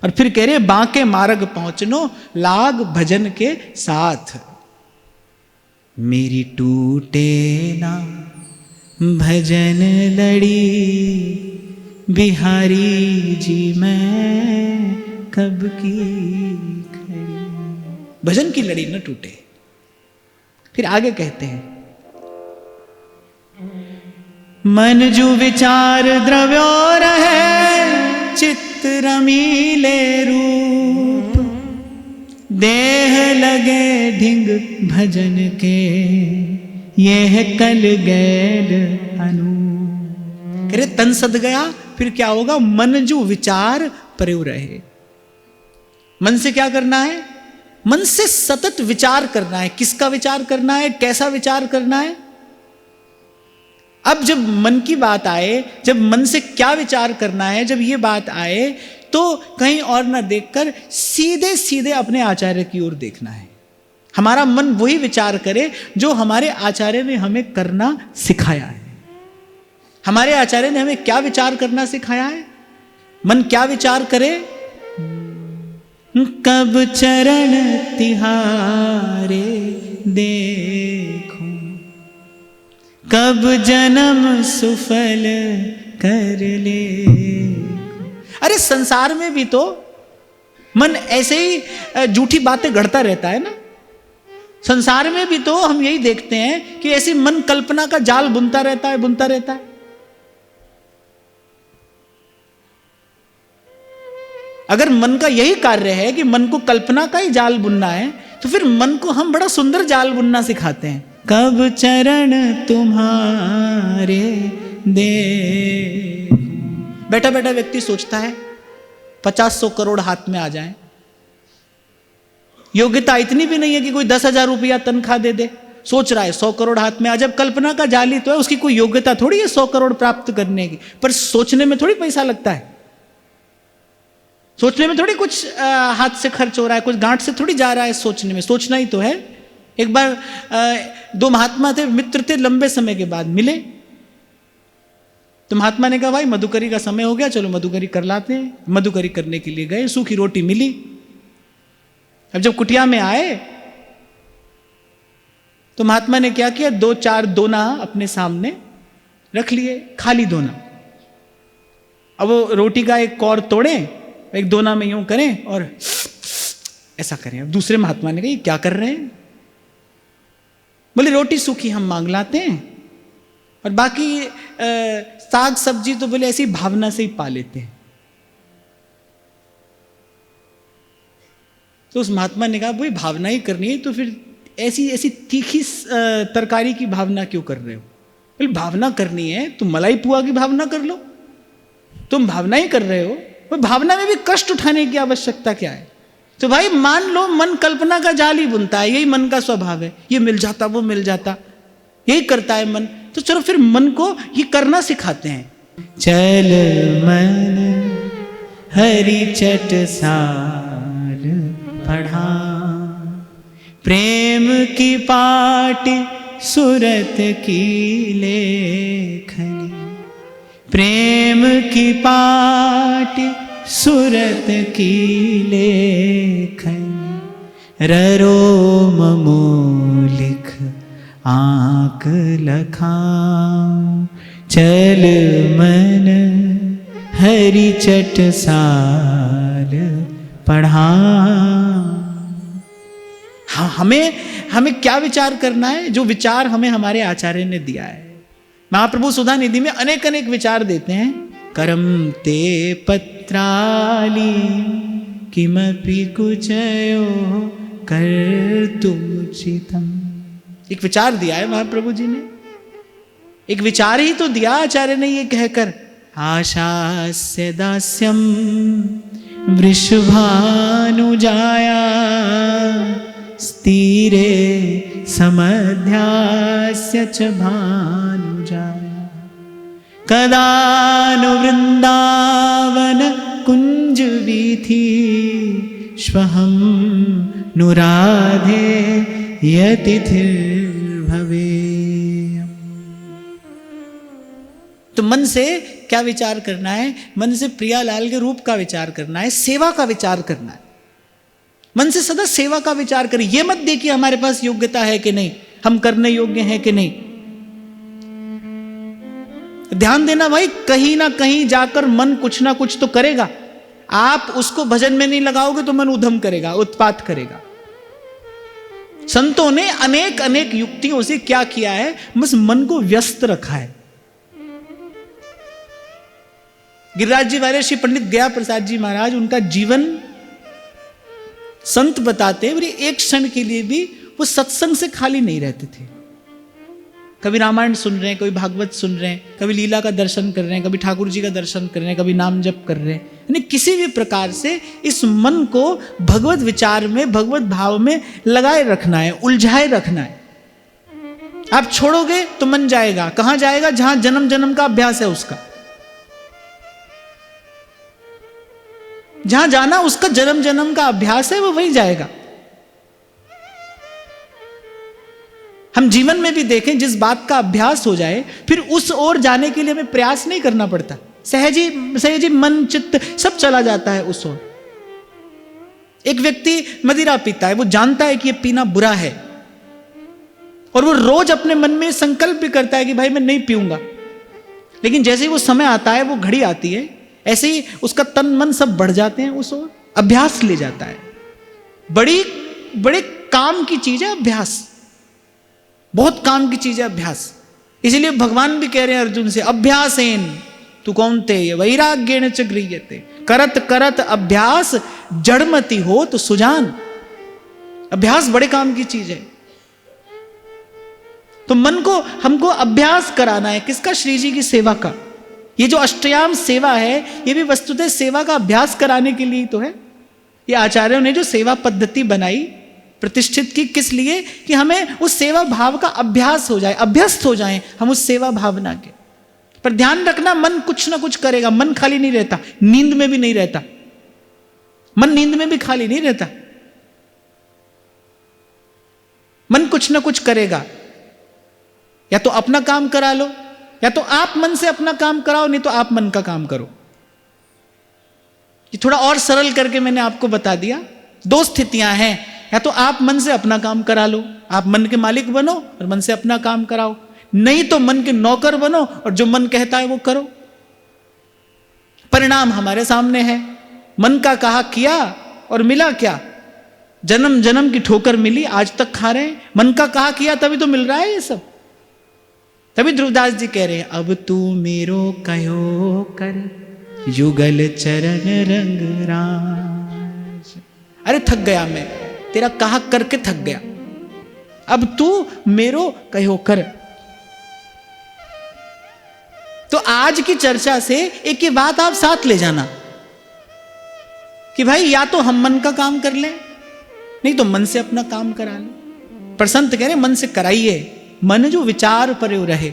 और फिर कह रहे बांके मार्ग पहुंचनो लाग भजन के साथ, मेरी टूटे ना भजन लड़ी बिहारी जी मैं कब की खड़ी। भजन की लड़ी न टूटे। फिर आगे कहते हैं, मन जो विचार द्रव्यो रहे चित्त रमीले रूप, देह लगे ढिंग भजन के यह कल गैल अनु। अरे तन सद गया, फिर क्या होगा, मन जो विचार प्रयो रहे। मन से क्या करना है, मन से सतत विचार करना है। किसका विचार करना है, कैसा विचार करना है। अब जब मन की बात आए, जब मन से क्या विचार करना है, जब ये बात आए तो कहीं और ना देखकर सीधे सीधे अपने आचार्य की ओर देखना है। हमारा मन वही विचार करे जो हमारे आचार्य ने हमें करना सिखाया है। हमारे आचार्य ने हमें क्या विचार करना सिखाया है? मन क्या विचार करे? कब चरण तिहारे देखूं, कब जन्म सुफल कर ले। अरे संसार में भी तो मन ऐसे ही झूठी बातें गढ़ता रहता है ना। संसार में भी तो हम यही देखते हैं कि ऐसी मन कल्पना का जाल बुनता रहता है। अगर मन का यही कार्य है कि मन को कल्पना का ही जाल बुनना है, तो फिर मन को हम बड़ा सुंदर जाल बुनना सिखाते हैं। कब चरण तुम्हारे दे। बैठा बैठा व्यक्ति सोचता है 50-100 करोड़ हाथ में आ जाए। योग्यता इतनी भी नहीं है कि कोई 10,000 रुपया तनख्वाह दे दे। सोच रहा है 100 करोड़ हाथ में आ। जब कल्पना का जाल ही तो है, उसकी कोई योग्यता थोड़ी है 100 करोड़ प्राप्त करने की। पर सोचने में थोड़ी पैसा लगता है, सोचने में थोड़ी कुछ हाथ से खर्च हो रहा है, कुछ गांठ से थोड़ी जा रहा है सोचने में। सोचना ही तो है। एक बार 2 महात्मा थे, मित्र थे, लंबे समय के बाद मिले। तो महात्मा ने कहा भाई मधुकरी का समय हो गया, चलो मधुकरी कर लाते हैं। मधुकरी करने के लिए गए, सूखी रोटी मिली। अब जब कुटिया में आए तो महात्मा ने क्या किया, 2-4 दोना अपने सामने रख लिए, खाली दोना। अब वो रोटी का एक कौर तोड़े, एक दोना में यूं करें और ऐसा करें। अब दूसरे महात्मा ने कहा ये क्या कर रहे हैं? बोले रोटी सूखी हम मांग लाते हैं और बाकी साग सब्जी तो बोले ऐसी भावना से ही पा लेते हैं। तो उस महात्मा ने कहा भाई भावना ही करनी है तो फिर ऐसी तीखी तरकारी की भावना क्यों कर रहे हो? बोले भावना करनी है तो मलाई पुआ की भावना कर लो, तुम भावना ही कर रहे हो। भावना में भी कष्ट उठाने की आवश्यकता क्या है? तो भाई मान लो मन कल्पना का जाल ही बुनता है, यही मन का स्वभाव है। ये मिल जाता, वो मिल जाता, यही करता है मन। तो चलो फिर मन को ये करना सिखाते हैं। चल मन हरि चट सार पढ़ा, प्रेम की पाटी सूरत की लेखनी, प्रेम की पाटी सूरत की लेखनी, ररो ममूलिक आंक लखाऊं, चल मन हरि चट सार पढ़ा। हाँ, हमें क्या विचार करना है? जो विचार हमें हमारे आचार्य ने दिया है। महाप्रभु सुधा निधि में अनेक अनेक विचार देते हैं। करम ते पत्राली किमपि कुचयो कर्तुमुचितम। एक विचार दिया है महाप्रभु जी ने, एक विचार ही तो दिया आचार्य ने ये कहकर, आशास्य दास्यम वृषभानुजाया स्थिरे समध्यास्य च भानुजाया, कदानु वृंदावन कुंज वीथि स्वहम नुराधे यतिथिर्भवे। तो मन से क्या विचार करना है? मन से प्रियालाल के रूप का विचार करना है, सेवा का विचार करना है। मन से सदा सेवा का विचार करें। यह मत देखिए हमारे पास योग्यता है कि नहीं, हम करने योग्य हैं कि नहीं। ध्यान देना भाई, कहीं ना कहीं जाकर मन कुछ ना कुछ तो करेगा। आप उसको भजन में नहीं लगाओगे तो मन उधम करेगा, उत्पात करेगा। संतों ने अनेक अनेक युक्तियों से क्या किया है, बस मन को व्यस्त रखा है। गिरिराज जी वाले श्री पंडित गया प्रसाद जी महाराज, उनका जीवन संत बताते हैं, एक क्षण के लिए भी वो सत्संग से खाली नहीं रहते थे। कभी रामायण सुन रहे हैं, कभी भागवत सुन रहे हैं, कभी लीला का दर्शन कर रहे हैं, कभी ठाकुर जी का दर्शन कर रहे हैं, कभी नाम जप कर रहे हैं। यानी किसी भी प्रकार से इस मन को भगवत विचार में, भगवत भाव में लगाए रखना है, उलझाए रखना है। आप छोड़ोगे तो मन जाएगा, कहां जाएगा? जहां जन्म जन्म का अभ्यास है उसका। जहां जाना उसका जन्म जन्म का अभ्यास है, वो वहीं जाएगा। हम जीवन में भी देखें, जिस बात का अभ्यास हो जाए फिर उस ओर जाने के लिए हमें प्रयास नहीं करना पड़ता, सहज ही मन चित्त सब चला जाता है उस ओर। एक व्यक्ति मदिरा पीता है, वो जानता है कि ये पीना बुरा है और वो रोज अपने मन में संकल्प भी करता है कि भाई मैं नहीं पीऊंगा, लेकिन जैसे ही वो समय आता है, वो घड़ी आती है, ऐसे ही उसका तन मन सब बढ़ जाते हैं उस ओर, अभ्यास ले जाता है। बड़े काम की चीज है अभ्यास, बहुत काम की चीज है अभ्यास। इसलिए भगवान भी कह रहे हैं अर्जुन से, अभ्यासेन तू कौनते वैराग्येण च गृह्यते, करत करत अभ्यास जड़मति हो तो सुजान। अभ्यास बड़े काम की चीज है। तो मन को हमको अभ्यास कराना है, किसका? श्री जी की सेवा का। ये जो अष्टयाम सेवा है, ये भी वस्तुतः सेवा का अभ्यास कराने के लिए तो है। ये आचार्यों ने जो सेवा पद्धति बनाई, प्रतिष्ठित की, किस लिए? कि हमें उस सेवा भाव का अभ्यास हो जाए, अभ्यस्त हो जाए हम उस सेवा भावना के। पर ध्यान रखना, मन कुछ ना कुछ करेगा, मन खाली नहीं रहता, नींद में भी नहीं रहता, मन नींद में भी खाली नहीं रहता, मन कुछ ना कुछ करेगा। या तो अपना काम करा लो, या तो आप मन से अपना काम कराओ, नहीं तो आप मन का काम करो। ये थोड़ा और सरल करके मैंने आपको बता दिया। दो स्थितियां हैं, या तो आप मन से अपना काम करा लो, आप मन के मालिक बनो और मन से अपना काम कराओ, नहीं तो मन के नौकर बनो और जो मन कहता है वो करो। परिणाम हमारे सामने है, मन का कहा किया और मिला क्या? जन्म जन्म की ठोकर मिली, आज तक खा रहे हैं। मन का कहा किया तभी तो मिल रहा है ये सब। तभी ध्रुवदास जी कह रहे हैं, अब तू मेरो कहो कर युगल चरण रंग राज। अरे थक गया मैं, तेरा कहा करके थक गया, अब तू मेरो कहो कर। तो आज की चर्चा से एक ही बात आप साथ ले जाना कि भाई या तो हम मन का काम कर लें, नहीं तो मन से अपना काम करा लें। पर संत कह रहे मन से कराइए, मन जो विचार पर रहे।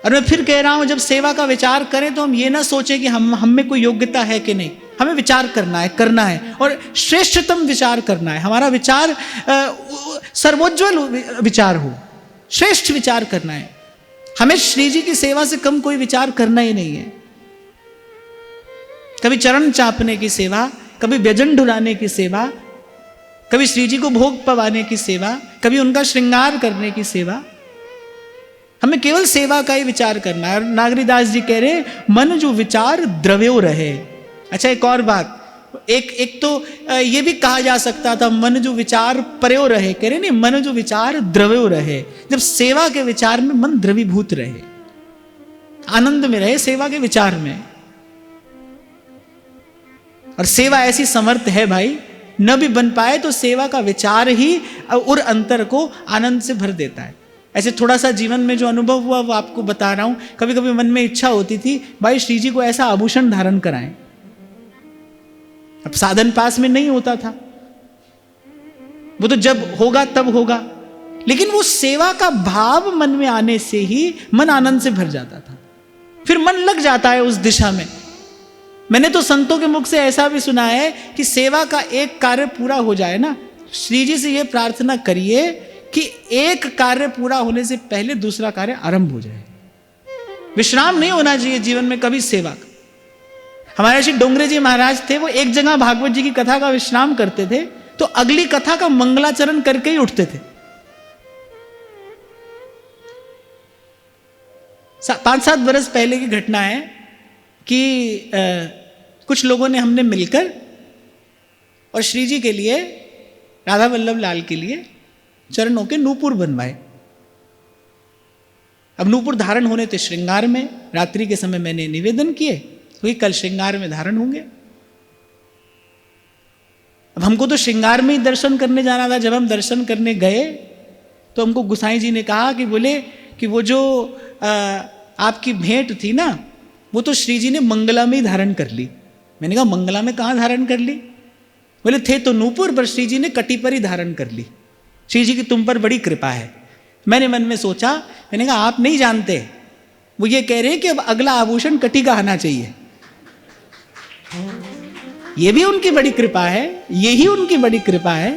और मैं फिर कह रहा हूं, जब सेवा का विचार करें तो हम ये ना सोचें कि हम में कोई योग्यता है कि नहीं। हमें विचार करना है और श्रेष्ठतम विचार करना है। हमारा विचार सर्वोज्वल विचार हो, श्रेष्ठ विचार करना है। हमें श्री जी की सेवा से कम कोई विचार करना ही नहीं है। कभी चरण चापने की सेवा, कभी व्यजन ढुलाने की सेवा, कभी श्री जी को भोग पवाने की सेवा, कभी उनका श्रृंगार करने की सेवा। हमें केवल सेवा का ही विचार करना है। और नागरीदास जी कह रहे मन जो विचार द्रव्यो रहे। अच्छा, एक और बात, एक तो ये भी कहा जा सकता था मन जो विचार पर्यो रहे, कह रहे नहीं, मन जो विचार द्रव्यो रहे। जब सेवा के विचार में मन द्रवीभूत रहे, आनंद में रहे सेवा के विचार में। और सेवा ऐसी समर्थ है भाई, न भी बन पाए तो सेवा का विचार ही और अंतर को आनंद से भर देता है। ऐसे थोड़ा सा जीवन में जो अनुभव हुआ वो आपको बता रहा हूं। कभी कभी मन में इच्छा होती थी भाई श्री जी को ऐसा आभूषण धारण कराएं। अब साधन पास में नहीं होता था, वो तो जब होगा तब होगा, लेकिन वो सेवा का भाव मन में आने से ही मन आनंद से भर जाता था। फिर मन लग जाता है उस दिशा में। मैंने तो संतों के मुख से ऐसा भी सुना है कि सेवा का एक कार्य पूरा हो जाए ना, श्री जी से ये प्रार्थना करिए कि एक कार्य पूरा होने से पहले दूसरा कार्य आरंभ हो जाए। विश्राम नहीं होना चाहिए जीवन में कभी सेवा का। हमारे श्री डोंगरे जी महाराज थे, वो एक जगह भागवत जी की कथा का विश्राम करते थे तो अगली कथा का मंगलाचरण करके ही उठते थे। 5-7 बरस पहले की घटना है कि कुछ लोगों ने हमने मिलकर और श्री जी के लिए, राधा वल्लभ लाल के लिए चरणों के नूपुर बनवाए। अब नूपुर धारण होने थे श्रृंगार में। रात्रि के समय मैंने निवेदन किए तो कल श्रृंगार में धारण होंगे। अब हमको तो श्रृंगार में ही दर्शन करने जाना था। जब हम दर्शन करने गए तो हमको गुसाई जी ने कहा कि बोले कि वो जो आपकी भेंट थी ना, वो तो श्री जी ने मंगला में ही धारण कर ली। मैंने कहा मंगला में कहाँ धारण कर ली? बोले थे तो नूपुर, पर श्री जी ने कटी पर ही धारण कर ली। श्री जी की तुम पर बड़ी कृपा है। मैंने मन में सोचा, मैंने कहा आप नहीं जानते, वो ये कह रहे हैं कि अब अगला आभूषण कटी का आना चाहिए। ये भी उनकी बड़ी कृपा है, यही उनकी बड़ी कृपा है।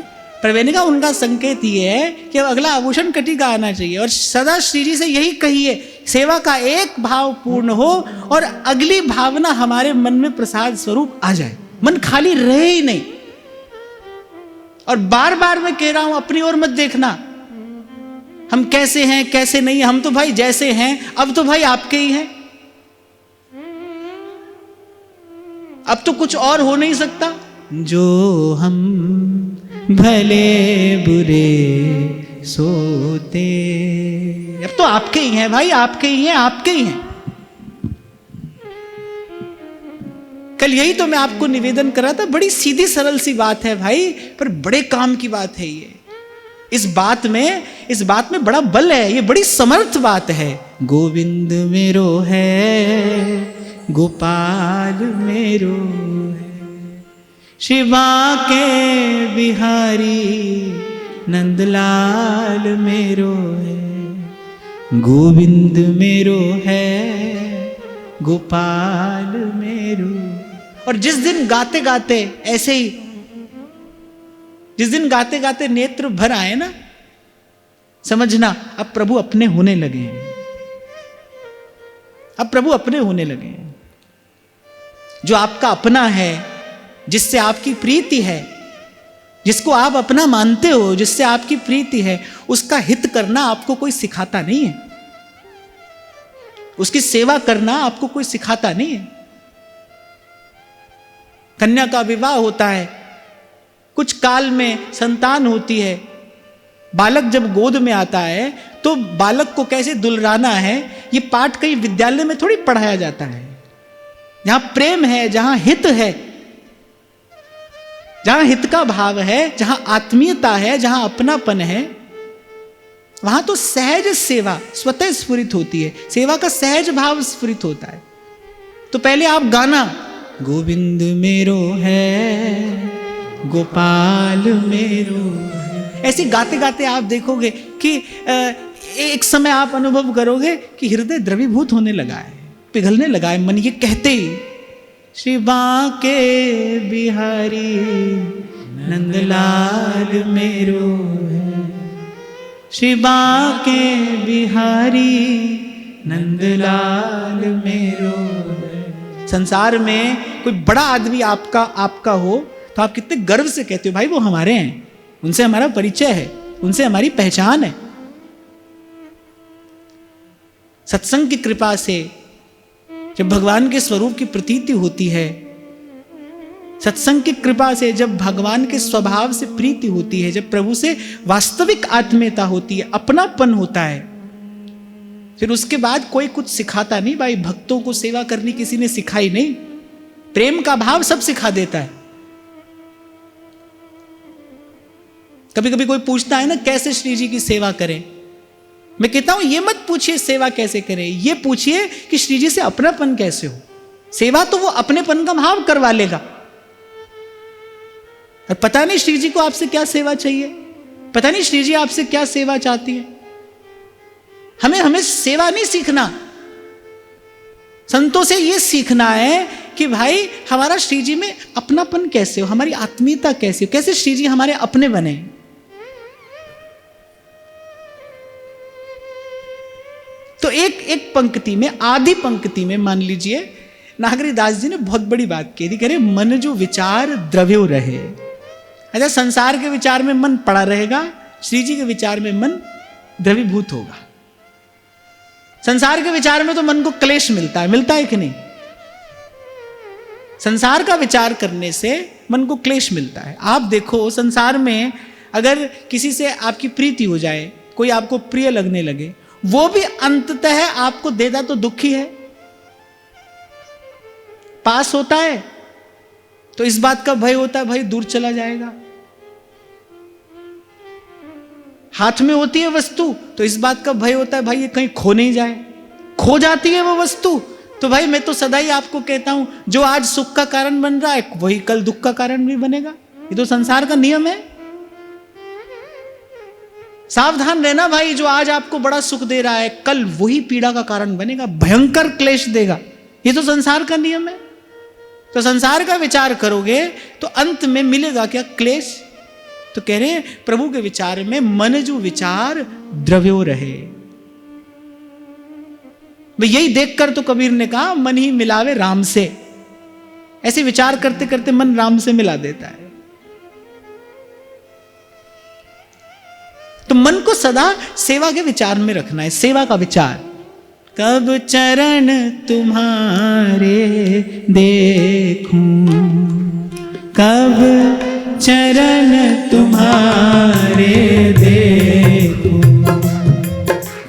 पर मैंने कहा उनका संकेत ये है कि अगला आभूषण कटी का आना चाहिए, और सदा श्री जी से यही कहिए सेवा का एक भाव पूर्ण हो और अगली भावना हमारे मन में प्रसाद स्वरूप आ जाए, मन खाली रहे ही नहीं। और बार बार मैं कह रहा हूं अपनी ओर मत देखना हम कैसे हैं कैसे नहीं, हम तो भाई जैसे हैं, अब तो भाई आपके ही हैं, अब तो कुछ और हो नहीं सकता। जो हम भले बुरे सोते, अब तो आपके ही हैं भाई, आपके ही हैं, आपके ही हैं। कल यही तो मैं आपको निवेदन कर रहा था, बड़ी सीधी सरल सी बात है भाई, पर बड़े काम की बात है ये। इस बात में बड़ा बल है, ये बड़ी समर्थ बात है। गोविंद मेरो है, गोपाल मेरो है, शिवा के बिहारी नंदलाल मेरो है। गोविंद मेरो है, गोपाल मेरो। और जिस दिन गाते गाते ऐसे ही, जिस दिन गाते गाते नेत्र भर आए ना, समझना अब प्रभु अपने होने लगे हैं, अब प्रभु अपने होने लगे हैं। जो आपका अपना है, जिससे आपकी प्रीति है, जिसको आप अपना मानते हो, जिससे आपकी प्रीति है, उसका हित करना आपको कोई सिखाता नहीं है, उसकी सेवा करना आपको कोई सिखाता नहीं है। कन्या का विवाह होता है, कुछ काल में संतान होती है, बालक जब गोद में आता है तो बालक को कैसे दुलराना है, ये पाठ कहीं विद्यालय में थोड़ी पढ़ाया जाता है। जहां प्रेम है, जहां हित है, जहां हित का भाव है, जहां आत्मीयता है, जहां अपनापन है, वहां तो सहज सेवा स्वतः स्फुरित होती है, सेवा का सहज भाव स्फुरित होता है। तो पहले आप गाना, गोविंद मेरो है, गोपाल मेरो है, ऐसे गाते गाते आप देखोगे कि एक समय आप अनुभव करोगे कि हृदय द्रवीभूत होने लगा है, पिघलने लगा है मन ये कहते ही, शिवा के बिहारी नंदलाल मेरो है, शिवा के बिहारी नंदलाल मेरो है। संसार में कोई बड़ा आदमी आपका हो तो आप कितने गर्व से कहते हो भाई वो हमारे हैं, उनसे हमारा परिचय है, उनसे हमारी पहचान है। सत्संग की कृपा से जब भगवान के स्वरूप की प्रतीति होती है, सत्संग की कृपा से जब भगवान के स्वभाव से प्रीति होती है, जब प्रभु से वास्तविक आत्मीयता होती है, अपनापन होता है, फिर उसके बाद कोई कुछ सिखाता नहीं भाई। भक्तों को सेवा करनी किसी ने सिखाई नहीं, प्रेम का भाव सब सिखा देता है। कभी कभी कोई पूछता है ना कैसे श्री जी की सेवा करें, मैं कहता हूं ये मत पूछिए सेवा कैसे करें, ये पूछिए कि श्री जी से अपनापन कैसे हो। सेवा तो वो अपनेपन का भाव करवा लेगा। और पता नहीं श्री जी को आपसे क्या सेवा चाहिए, पता नहीं श्री जी आपसे क्या सेवा चाहती है। हमें सेवा नहीं सीखना, संतों से ये सीखना है कि भाई हमारा श्री जी में अपनापन कैसे हो, हमारी आत्मीयता कैसे हो, कैसे श्री जी हमारे अपने बने। तो एक पंक्ति में, आधी पंक्ति में मान लीजिए नागरीदास जी ने बहुत बड़ी बात कही थी, कह रहे मन जो विचार द्रव्यो रहे। अच्छा, संसार के विचार में मन पड़ा रहेगा, श्री जी के विचार में मन द्रवीभूत होगा। संसार के विचार में तो मन को क्लेश मिलता है कि नहीं? संसार का विचार करने से मन को क्लेश मिलता है। आप देखो संसार में अगर किसी से आपकी प्रीति हो जाए, कोई आपको प्रिय लगने लगे, वो भी अंततः आपको देता तो दुखी है। पास होता है तो इस बात का भय होता है भाई दूर चला जाएगा। हाथ में होती है वस्तु तो इस बात का भय होता है भाई ये कहीं खो नहीं जाए। खो जाती है वो वस्तु तो भाई मैं तो सदा ही आपको कहता हूं, जो आज सुख का कारण बन रहा है वही कल दुख का कारण भी बनेगा। ये तो संसार का नियम है। सावधान रहना भाई, जो आज आपको बड़ा सुख दे रहा है कल वही पीड़ा का कारण बनेगा, भयंकर क्लेश देगा। ये तो संसार का नियम है। तो संसार का विचार करोगे तो अंत में मिलेगा क्या? क्लेश। तो कह रहे हैं प्रभु के विचार में मन जो विचार द्रव्यो रहे। भाई यही देखकर तो कबीर ने कहा मन ही मिलावे राम से। ऐसे विचार करते करते मन राम से मिला देता है। तो मन को सदा सेवा के विचार में रखना है, सेवा का विचार। कब चरण तुम्हारे देखूं, कब चरण तुम्हारे देखूं,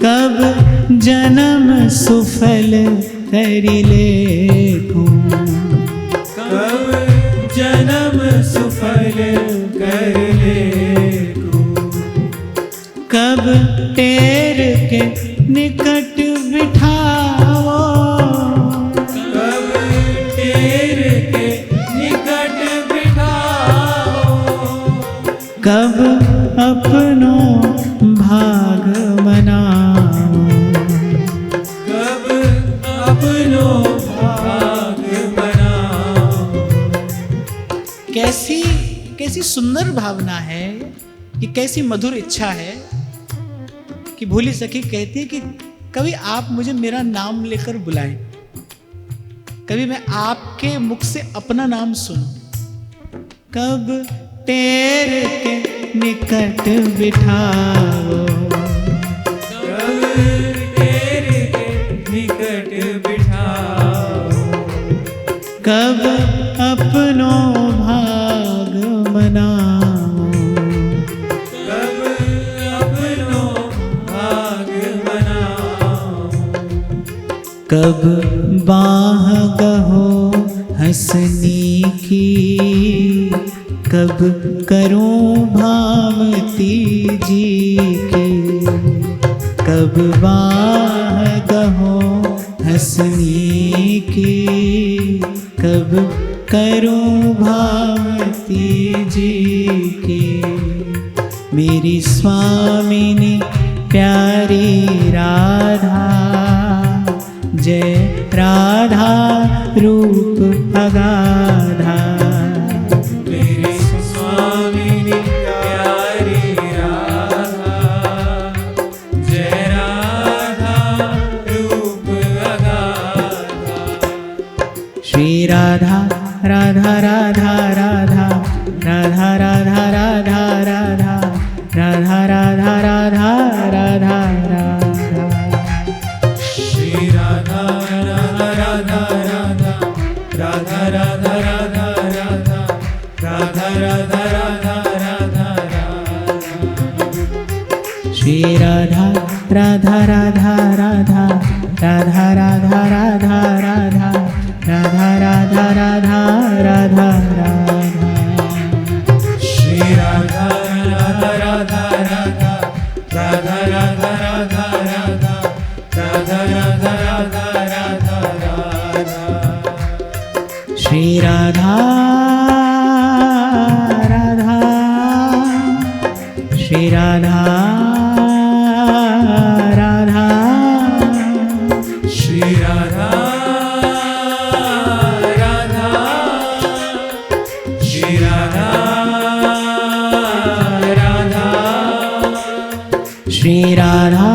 कब जन्म सुफल करि लेखूं, कब जन्म सुफल करि लेखूं, कब टेर के निकट बिठाओ, कब टेर के निकट बिठाओ, कब अपनो भाग मनाओ, कब अपनो भाग बनाओ। कैसी कैसी सुंदर भावना है, कि कैसी मधुर इच्छा है कि भोली सखी कहती है कि कभी आप मुझे मेरा नाम लेकर बुलाएं, कभी मैं आपके मुख से अपना नाम सुनूं। कब टेर के निकट बिठाओ, कब टेर के निकट बिठाओ, कब अपनो भाग मनाओ, कब अपनो भाग बनाओ, कब बाह कहो हंसनी की, कब करूं भावती जी की, कब बाह कहो हंसनी की, कब करूं भावती जी की। मेरी स्वामिनी प्यारी राधा, जय राधा रूप अगाधा, मेरी स्वामिनी प्यारी राधा, जय राधा रूप अगाधा। श्री राधा राधा राधा राधा राधा राधा राधा राधा राधा राधा राधा राधा राधा। श्री राधा राधा राधा राधा राधा राधा राधा राधा राधा राधा राधा राधा। श्री राधा राधा राधा राधा राधा राधा राधा राधा राधा राधा राधा राधा राधा। श्री राधा राधा राधा राधा राधा राधा राधा राधा राधा राधा राधा राधा राधा। श्री राधा राधा, श्री राधा राधा, श्री राधा राधा, श्री राधा राधा, श्री राधा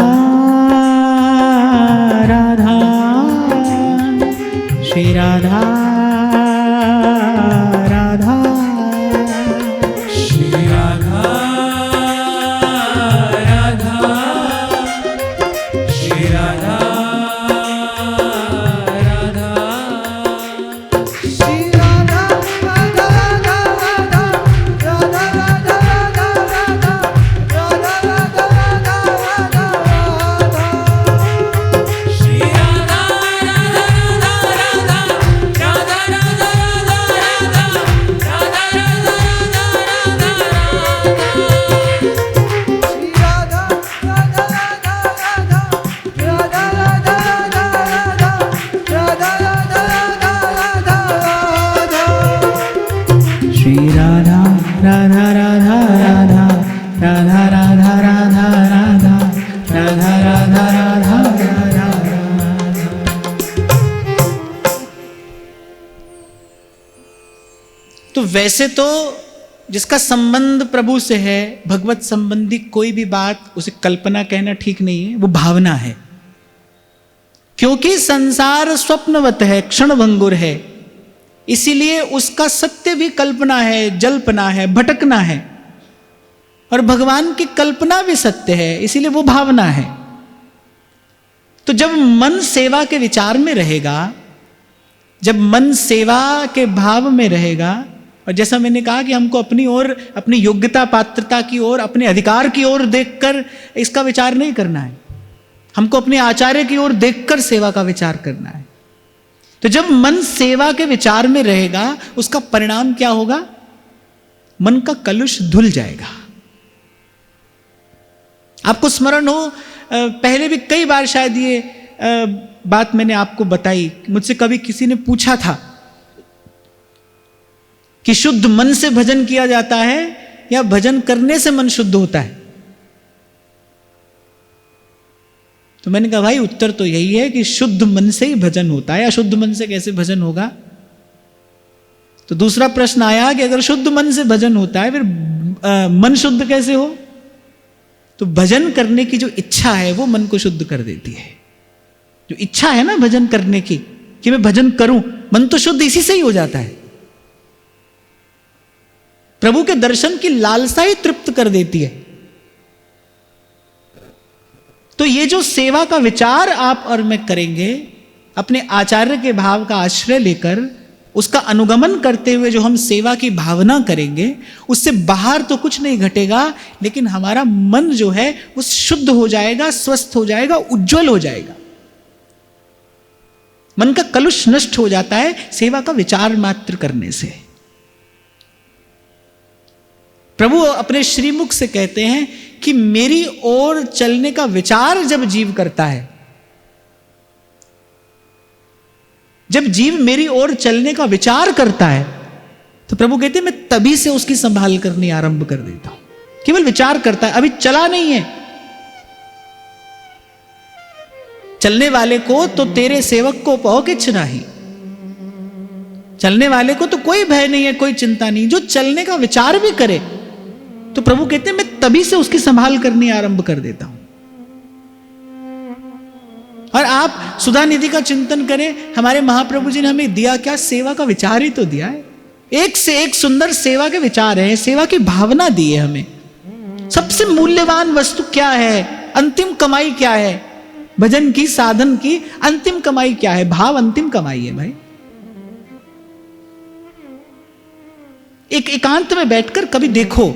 राधा, श्री राधा राधा, श्री राधा राधा, श्री राधा राधा। श्री राधा राधा राधा राधा राधा राधा राधा राधा राधा राधा राधा राधा। श्री राधा राधा राधा राधा राधा राधा राधा श्री राधा राधा राधा राधा राधा राधा राधा राधा राधा राधा राधा राधा राधा। तो वैसे तो जिसका संबंध प्रभु से है, भगवत संबंधी कोई भी बात, उसे कल्पना कहना ठीक नहीं है, वो भावना है। क्योंकि संसार स्वप्नवत है, क्षणभंगुर है, इसीलिए उसका सत्य भी कल्पना है, जल्पना है, भटकना है। और भगवान की कल्पना भी सत्य है, इसीलिए वो भावना है। तो जब मन सेवा के विचार में रहेगा, जब मन सेवा के भाव में रहेगा, और जैसा मैंने कहा कि हमको अपनी ओर, अपनी योग्यता पात्रता की ओर, अपने अधिकार की ओर देखकर इसका विचार नहीं करना है, हमको अपने आचार्य की ओर देखकर सेवा का विचार करना है। तो जब मन सेवा के विचार में रहेगा, उसका परिणाम क्या होगा? मन का कलुष धुल जाएगा। आपको स्मरण हो, पहले भी कई बार शायद ये बात मैंने आपको बताई। मुझसे कभी किसी ने पूछा था कि शुद्ध मन से भजन किया जाता है या भजन करने से मन शुद्ध होता है? तो मैंने कहा भाई उत्तर तो यही है कि शुद्ध मन से ही भजन होता है, अशुद्ध मन से कैसे भजन होगा? तो दूसरा प्रश्न आया कि अगर शुद्ध मन से भजन होता है, फिर मन शुद्ध कैसे हो? तो भजन करने की जो इच्छा है वो मन को शुद्ध कर देती है। जो इच्छा है ना भजन करने की, कि मैं भजन करूं, मन तो शुद्ध इसी से ही हो जाता है। प्रभु के दर्शन की लालसा ही तृप्त कर देती है। तो ये जो सेवा का विचार आप और मैं करेंगे, अपने आचार्य के भाव का आश्रय लेकर, उसका अनुगमन करते हुए जो हम सेवा की भावना करेंगे, उससे बाहर तो कुछ नहीं घटेगा, लेकिन हमारा मन जो है वो शुद्ध हो जाएगा, स्वस्थ हो जाएगा, उज्जवल हो जाएगा। मन का कलुष नष्ट हो जाता है सेवा का विचार मात्र करने से। प्रभु अपने श्रीमुख से कहते हैं कि मेरी ओर चलने का विचार जब जीव करता है, जब जीव मेरी ओर चलने का विचार करता है, तो प्रभु कहते हैं मैं तभी से उसकी संभाल करनी आरंभ कर देता हूं। केवल विचार करता है, अभी चला नहीं है। चलने वाले को तो तेरे सेवक को पहो किछ नहीं, चलने वाले को तो कोई भय नहीं है, कोई चिंता नहीं। जो चलने का विचार भी करे, तो प्रभु कहते हैं मैं तभी से उसकी संभाल करनी आरंभ कर देता हूं। और आप सुधा निधि का चिंतन करें, हमारे महाप्रभु जी ने हमें दिया क्या? सेवा का विचार ही तो दिया है। एक से एक सुंदर सेवा के विचार है, सेवा की भावना दी है हमें। सबसे मूल्यवान वस्तु क्या है? अंतिम कमाई क्या है? भजन की, साधन की अंतिम कमाई क्या है? भाव अंतिम कमाई है भाई। एक एकांत में बैठकर कभी देखो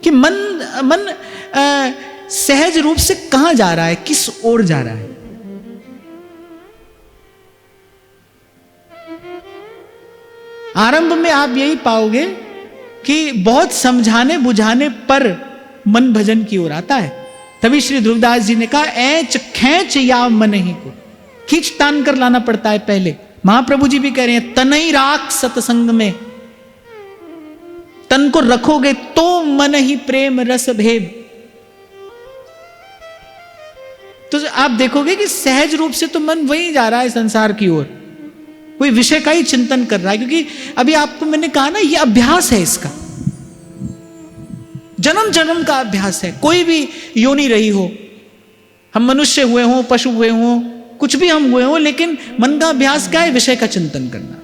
कि मन सहज रूप से कहां जा रहा है, किस ओर जा रहा है। आरंभ में आप यही पाओगे कि बहुत समझाने बुझाने पर मन भजन की ओर आता है। तभी श्री ध्रुवदास जी ने कहा, ऐच खेच या मन ही को, खींच तान कर लाना पड़ता है पहले। महाप्रभु जी भी कह रहे हैं, तनई राख सत्संग में, तन को रखोगे तो मन ही प्रेम रस भेद। तो आप देखोगे कि सहज रूप से तो मन वही जा रहा है संसार की ओर, कोई विषय का ही चिंतन कर रहा है। क्योंकि अभी आपको मैंने कहा ना, ये अभ्यास है, इसका जन्म जन्म का अभ्यास है। कोई भी योनि रही हो, हम मनुष्य हुए हों, पशु हुए हों, कुछ भी हम हुए हों, लेकिन मन का अभ्यास क्या है? विषय का चिंतन करना।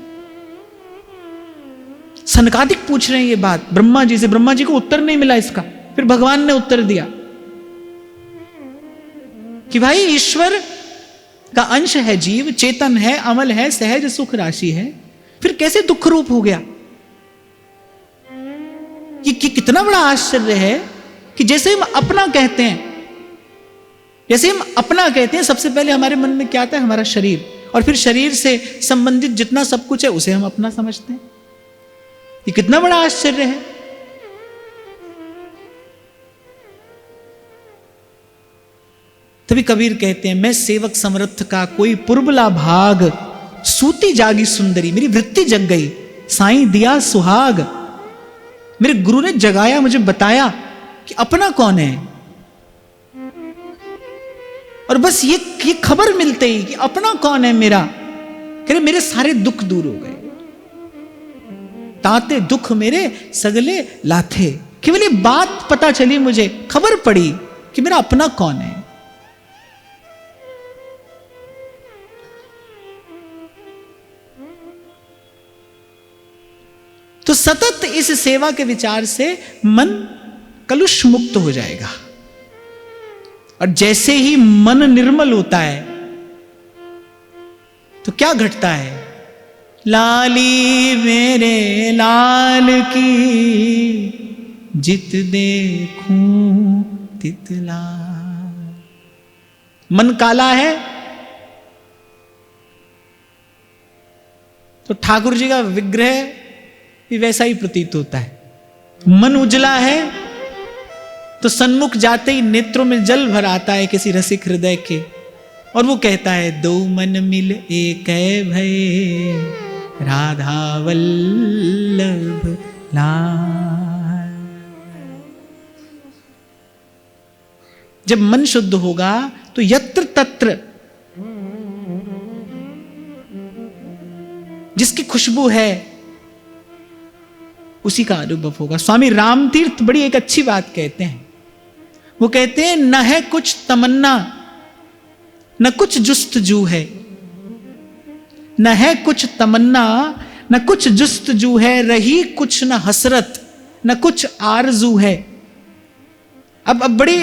सनकादिक पूछ रहे हैं ये बात ब्रह्मा जी से, ब्रह्मा जी को उत्तर नहीं मिला इसका, फिर भगवान ने उत्तर दिया कि भाई ईश्वर का अंश है जीव, चेतन है, अमल है, सहज सुख राशि है, फिर कैसे दुख रूप हो गया? ये कितना बड़ा आश्चर्य है कि जैसे हम अपना कहते हैं, जैसे हम अपना कहते हैं, सबसे पहले हमारे मन में क्या आता है? हमारा शरीर, और फिर शरीर से संबंधित जितना सब कुछ है उसे हम अपना समझते हैं। ये कितना बड़ा आश्चर्य है। तभी कबीर कहते हैं, मैं सेवक समर्थ का कोई पुरबला भाग, सूती जागी सुंदरी, मेरी वृत्ति जग गई, साईं दिया सुहाग। मेरे गुरु ने जगाया, मुझे बताया कि अपना कौन है। और बस ये खबर मिलते ही कि अपना कौन है मेरा, कह रहे मेरे सारे दुख दूर हो गए। ताते दुख मेरे सगले लाथे। केवल ये बात पता चली, मुझे खबर पड़ी कि मेरा अपना कौन है। तो सतत इस सेवा के विचार से मन कलुष मुक्त हो जाएगा। और जैसे ही मन निर्मल होता है तो क्या घटता है? लाली मेरे लाल की जित देखूं तित लाल। मन काला है तो ठाकुर जी का विग्रह भी वैसा ही प्रतीत होता है। मन उजला है तो सन्मुख जाते ही नेत्रों में जल भर आता है किसी रसिक हृदय के, और वो कहता है दो मन मिल एक भय राधा वल्लभ लाल। जब मन शुद्ध होगा तो यत्र तत्र जिसकी खुशबू है उसी का अनुभव होगा। स्वामी रामतीर्थ बड़ी एक अच्छी बात कहते हैं। वो कहते हैं न है कुछ तमन्ना न कुछ जुस्तजू है, न है कुछ तमन्ना न कुछ जुस्तजू है, रही कुछ न हसरत न कुछ आरजू है। अब बड़ी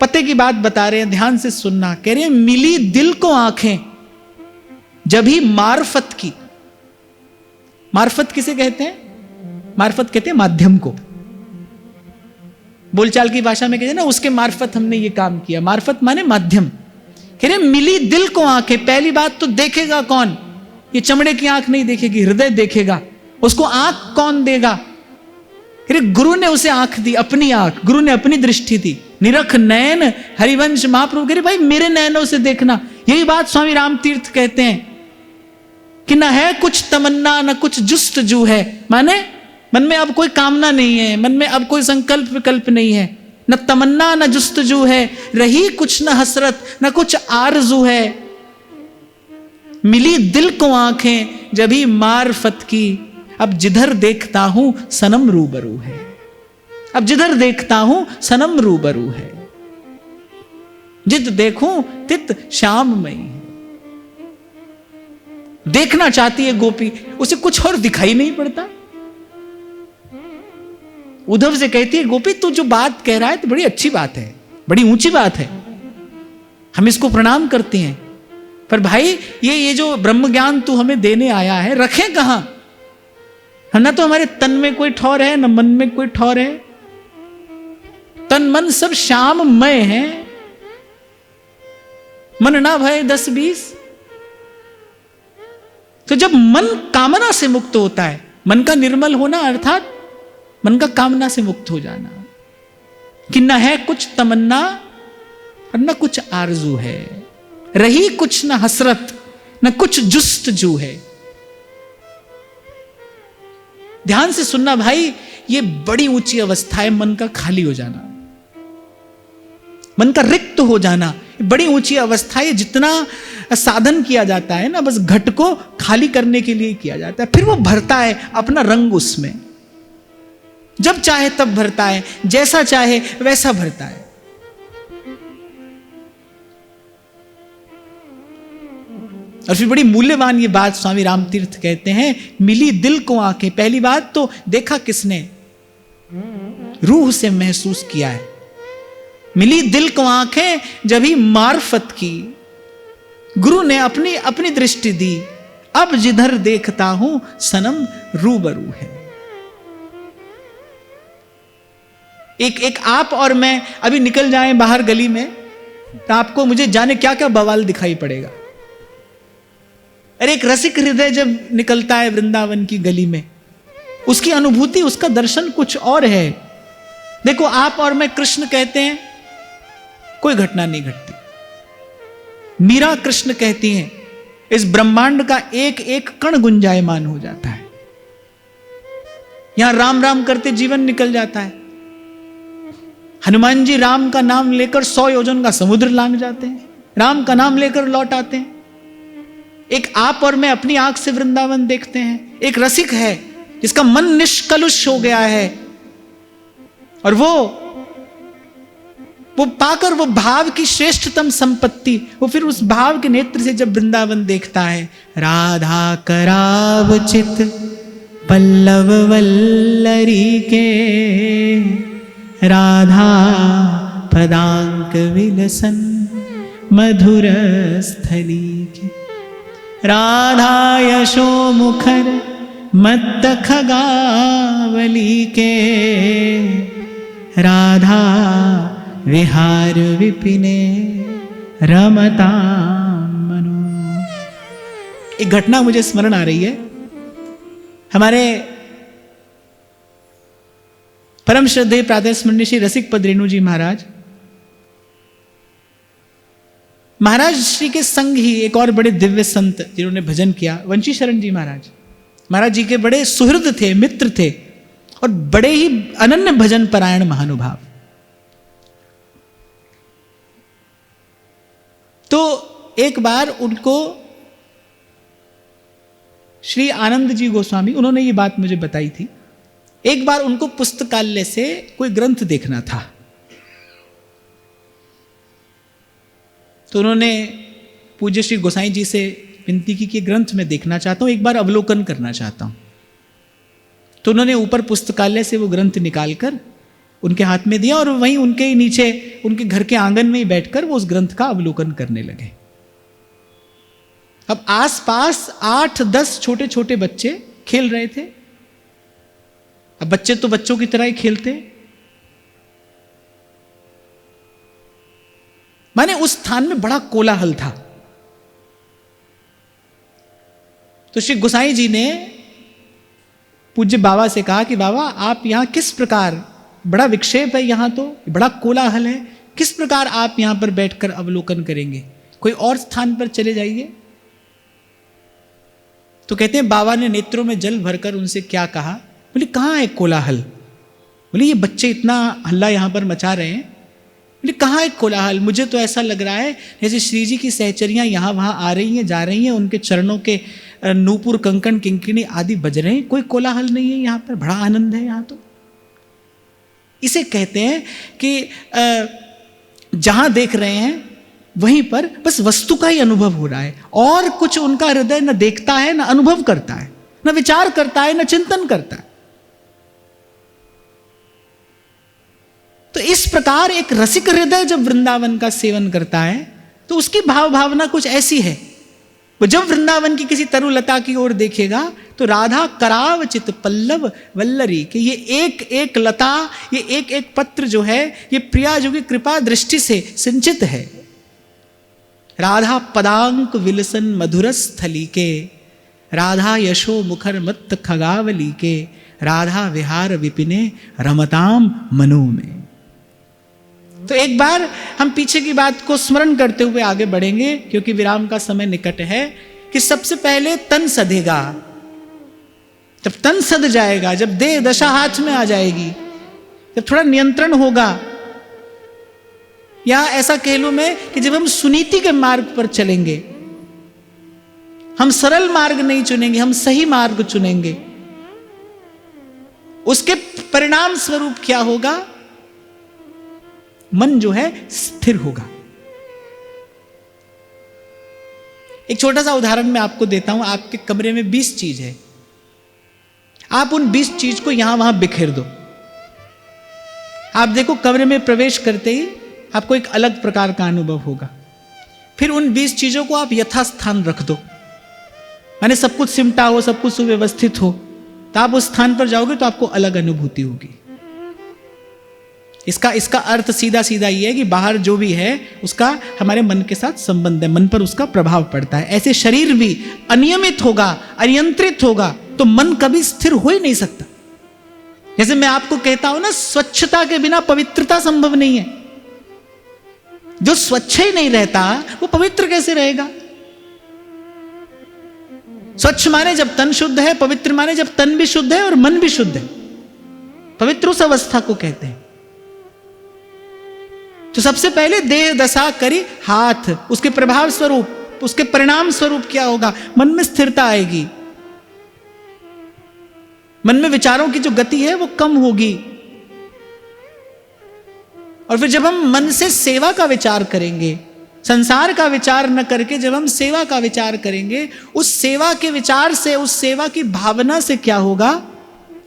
पते की बात बता रहे हैं, ध्यान से सुनना। कह रहे हैं मिली दिल को आंखें जब ही मार्फत की। मार्फत किसे कहते हैं? मार्फत कहते हैं माध्यम को। बोलचाल की भाषा में कहते हैं ना, उसके मार्फत हमने ये काम किया। मार्फत माने माध्यम। कह रहे मिली दिल को आंखें। पहली बात तो देखेगा कौन? ये चमड़े की आंख नहीं देखेगी, हृदय देखेगा। उसको आंख कौन देगा? कह रहे गुरु ने उसे आंख दी, अपनी आंख। गुरु ने अपनी दृष्टि दी। निरख नयन हरिवंश महाप्रभु कह रहे भाई मेरे नयनों से देखना। यही बात स्वामी रामतीर्थ कहते हैं कि न है कुछ तमन्ना न कुछ जुस्तजू है। माने मन में अब कोई कामना नहीं है, मन में अब कोई संकल्प विकल्प नहीं है, न तमन्ना न जुस्तजू है, रही कुछ न हसरत न कुछ आरजू है। मिली दिल को आंखें जब ही मार्फत की, अब जिधर देखता हूं सनम रूबरू है। अब जिधर देखता हूं सनम रूबरू है। जित देखूं तित श्याममयी है। देखना चाहती है गोपी, उसे कुछ और दिखाई नहीं पड़ता। उद्धव से कहती है गोपी तू जो बात कह रहा है तो बड़ी अच्छी बात है, बड़ी ऊंची बात है, हम इसको प्रणाम करते हैं, पर भाई ये जो ब्रह्म ज्ञान तू हमें देने आया है रखें कहां? ना तो हमारे तन में कोई ठौर है न मन में कोई ठौर है। तन मन सब श्याममय है। मन ना भय 10-20। तो जब मन कामना से मुक्त होता है, मन का निर्मल होना अर्थात मन का कामना से मुक्त हो जाना, कि न है कुछ तमन्ना और न कुछ आरजू है, रही कुछ न हसरत न कुछ जुस्तजू है। ध्यान से सुनना भाई, ये बड़ी ऊंची अवस्था है मन का खाली हो जाना, मन का रिक्त हो जाना। बड़ी ऊंची अवस्था है। जितना साधन किया जाता है ना, बस घट को खाली करने के लिए किया जाता है। फिर वो भरता है अपना रंग उसमें, जब चाहे तब भरता है, जैसा चाहे वैसा भरता है। और फिर बड़ी मूल्यवान ये बात स्वामी रामतीर्थ कहते हैं, मिली दिल को आंखें। पहली बात तो देखा किसने? रूह से महसूस किया है। मिली दिल को आंखें जब ही मार्फत की, गुरु ने अपनी अपनी दृष्टि दी, अब जिधर देखता हूं सनम रूबरू है। एक आप और मैं अभी निकल जाएं बाहर गली में, तो आपको मुझे जाने क्या क्या बवाल दिखाई पड़ेगा। अरे एक रसिक हृदय जब निकलता है वृंदावन की गली में, उसकी अनुभूति, उसका दर्शन कुछ और है। देखो आप और मैं कृष्ण कहते हैं, कोई घटना नहीं घटती। मीरा कृष्ण कहती हैं, इस ब्रह्मांड का एक एक कण गुंजायमान हो जाता है। यहां राम राम करते जीवन निकल जाता है। हनुमान जी राम का नाम लेकर 100 योजन का समुद्र लांघ जाते हैं, राम का नाम लेकर लौट आते हैं। एक आप और मैं अपनी आंख से वृंदावन देखते हैं। एक रसिक है जिसका मन निष्कलुष हो गया है, और वो पाकर वो भाव की श्रेष्ठतम संपत्ति, वो फिर उस भाव के नेत्र से जब वृंदावन देखता है, राधा करावचित पल्लव वल्लरी के, राधा पदांक विलसन मधुर स्थली के, राधा यशो मुखर मत्त खगावली के, राधा विहार विपिने रमता मनु। एक घटना मुझे स्मरण आ रही है। हमारे परम श्रद्धेय प्रातः स्मरणीय श्री रसिक पद रेणु जी महाराज श्री के संग ही एक और बड़े दिव्य संत जिन्होंने भजन किया, वंशी शरण जी महाराज जी के बड़े सुहृद थे, मित्र थे, और बड़े ही अनन्य भजन परायण महानुभाव। तो एक बार उनको श्री आनंद जी गोस्वामी, उन्होंने ये बात मुझे बताई थी, एक बार उनको पुस्तकालय से कोई ग्रंथ देखना था, तो उन्होंने पूज्य श्री गोसाई जी से विनती की कि ग्रंथ में देखना चाहता हूं, एक बार अवलोकन करना चाहता हूं। तो उन्होंने ऊपर पुस्तकालय से वो ग्रंथ निकालकर उनके हाथ में दिया, और वहीं उनके ही नीचे उनके घर के आंगन में ही बैठकर वो उस ग्रंथ का अवलोकन करने लगे। अब आसपास 8-10 छोटे छोटे बच्चे खेल रहे थे। अब बच्चे तो बच्चों की तरह ही खेलते, माने उस स्थान में बड़ा कोलाहल था। तो श्री गोसाई जी ने पूज्य बाबा से कहा कि बाबा आप यहां किस प्रकार, बड़ा विक्षेप है यहां, तो बड़ा कोलाहल है, किस प्रकार आप यहां पर बैठकर अवलोकन करेंगे, कोई और स्थान पर चले जाइए। तो कहते हैं बाबा ने नेत्रों में जल भरकर उनसे क्या कहा, बोले कहाँ है कोलाहल, बोले ये बच्चे इतना हल्ला यहां पर मचा रहे हैं, बोले कहाँ है कोलाहल, मुझे तो ऐसा लग रहा है जैसे श्री जी की सहचरियां यहाँ वहां आ रही हैं जा रही हैं, उनके चरणों के नूपुर कंकण किंकिणी आदि बज रहे हैं, कोई कोलाहल नहीं है यहाँ पर, बड़ा आनंद है यहाँ। तो इसे कहते हैं कि जहां देख रहे हैं वहीं पर बस वस्तु का ही अनुभव हो रहा है, और कुछ उनका हृदय न देखता है, न अनुभव करता है, न विचार करता है, न चिंतन करता है। तो इस प्रकार एक रसिक हृदय जब वृंदावन का सेवन करता है तो उसकी भाव भावना कुछ ऐसी है, वो जब वृंदावन की किसी तरुलता की ओर देखेगा तो राधा करावचित पल्लव वल्लरी के, ये एक एक लता, ये एक एक पत्र जो है, ये प्रिया जो की कृपा दृष्टि से सिंचित है। राधा पदांक विलसन मधुर स्थली के, राधा यशो मुखर मत्त खगावली के, राधा विहार विपिने रमताम मनु में। तो एक बार हम पीछे की बात को स्मरण करते हुए आगे बढ़ेंगे, क्योंकि विराम का समय निकट है, कि सबसे पहले तन सधेगा। जब तन सध जाएगा, जब देह दशा हाथ में आ जाएगी, जब थोड़ा नियंत्रण होगा, या ऐसा कह लूं मैं कि जब हम सुनीति के मार्ग पर चलेंगे, हम सरल मार्ग नहीं चुनेंगे, हम सही मार्ग चुनेंगे, उसके परिणाम स्वरूप क्या होगा, मन जो है स्थिर होगा। एक छोटा सा उदाहरण मैं आपको देता हूं। आपके कमरे में 20 चीज है, आप उन 20 चीज को यहां वहां बिखेर दो। आप देखो कमरे में प्रवेश करते ही आपको एक अलग प्रकार का अनुभव होगा। फिर उन 20 चीजों को आप यथास्थान रख दो, माने सब कुछ सिमटा हो, सब कुछ सुव्यवस्थित हो, तो आप उस स्थान पर जाओगे तो आपको अलग अनुभूति होगी। इसका अर्थ सीधा सीधा ये है कि बाहर जो भी है उसका हमारे मन के साथ संबंध है, मन पर उसका प्रभाव पड़ता है। ऐसे शरीर भी अनियमित होगा, अनियंत्रित होगा तो मन कभी स्थिर हो ही नहीं सकता। जैसे मैं आपको कहता हूं ना, स्वच्छता के बिना पवित्रता संभव नहीं है। जो स्वच्छ ही नहीं रहता वो पवित्र कैसे रहेगा। स्वच्छ माने जब तन शुद्ध है, पवित्र माने जब तन भी शुद्ध है और मन भी शुद्ध है, पवित्र उस अवस्था को कहते हैं। तो सबसे पहले देह दशा करी हाथ, उसके प्रभाव स्वरूप, उसके परिणाम स्वरूप क्या होगा, मन में स्थिरता आएगी। मन में विचारों की जो गति है वो कम होगी। और फिर जब हम मन से सेवा का विचार करेंगे, संसार का विचार न करके जब हम सेवा का विचार करेंगे, उस सेवा के विचार से, उस सेवा की भावना से क्या होगा?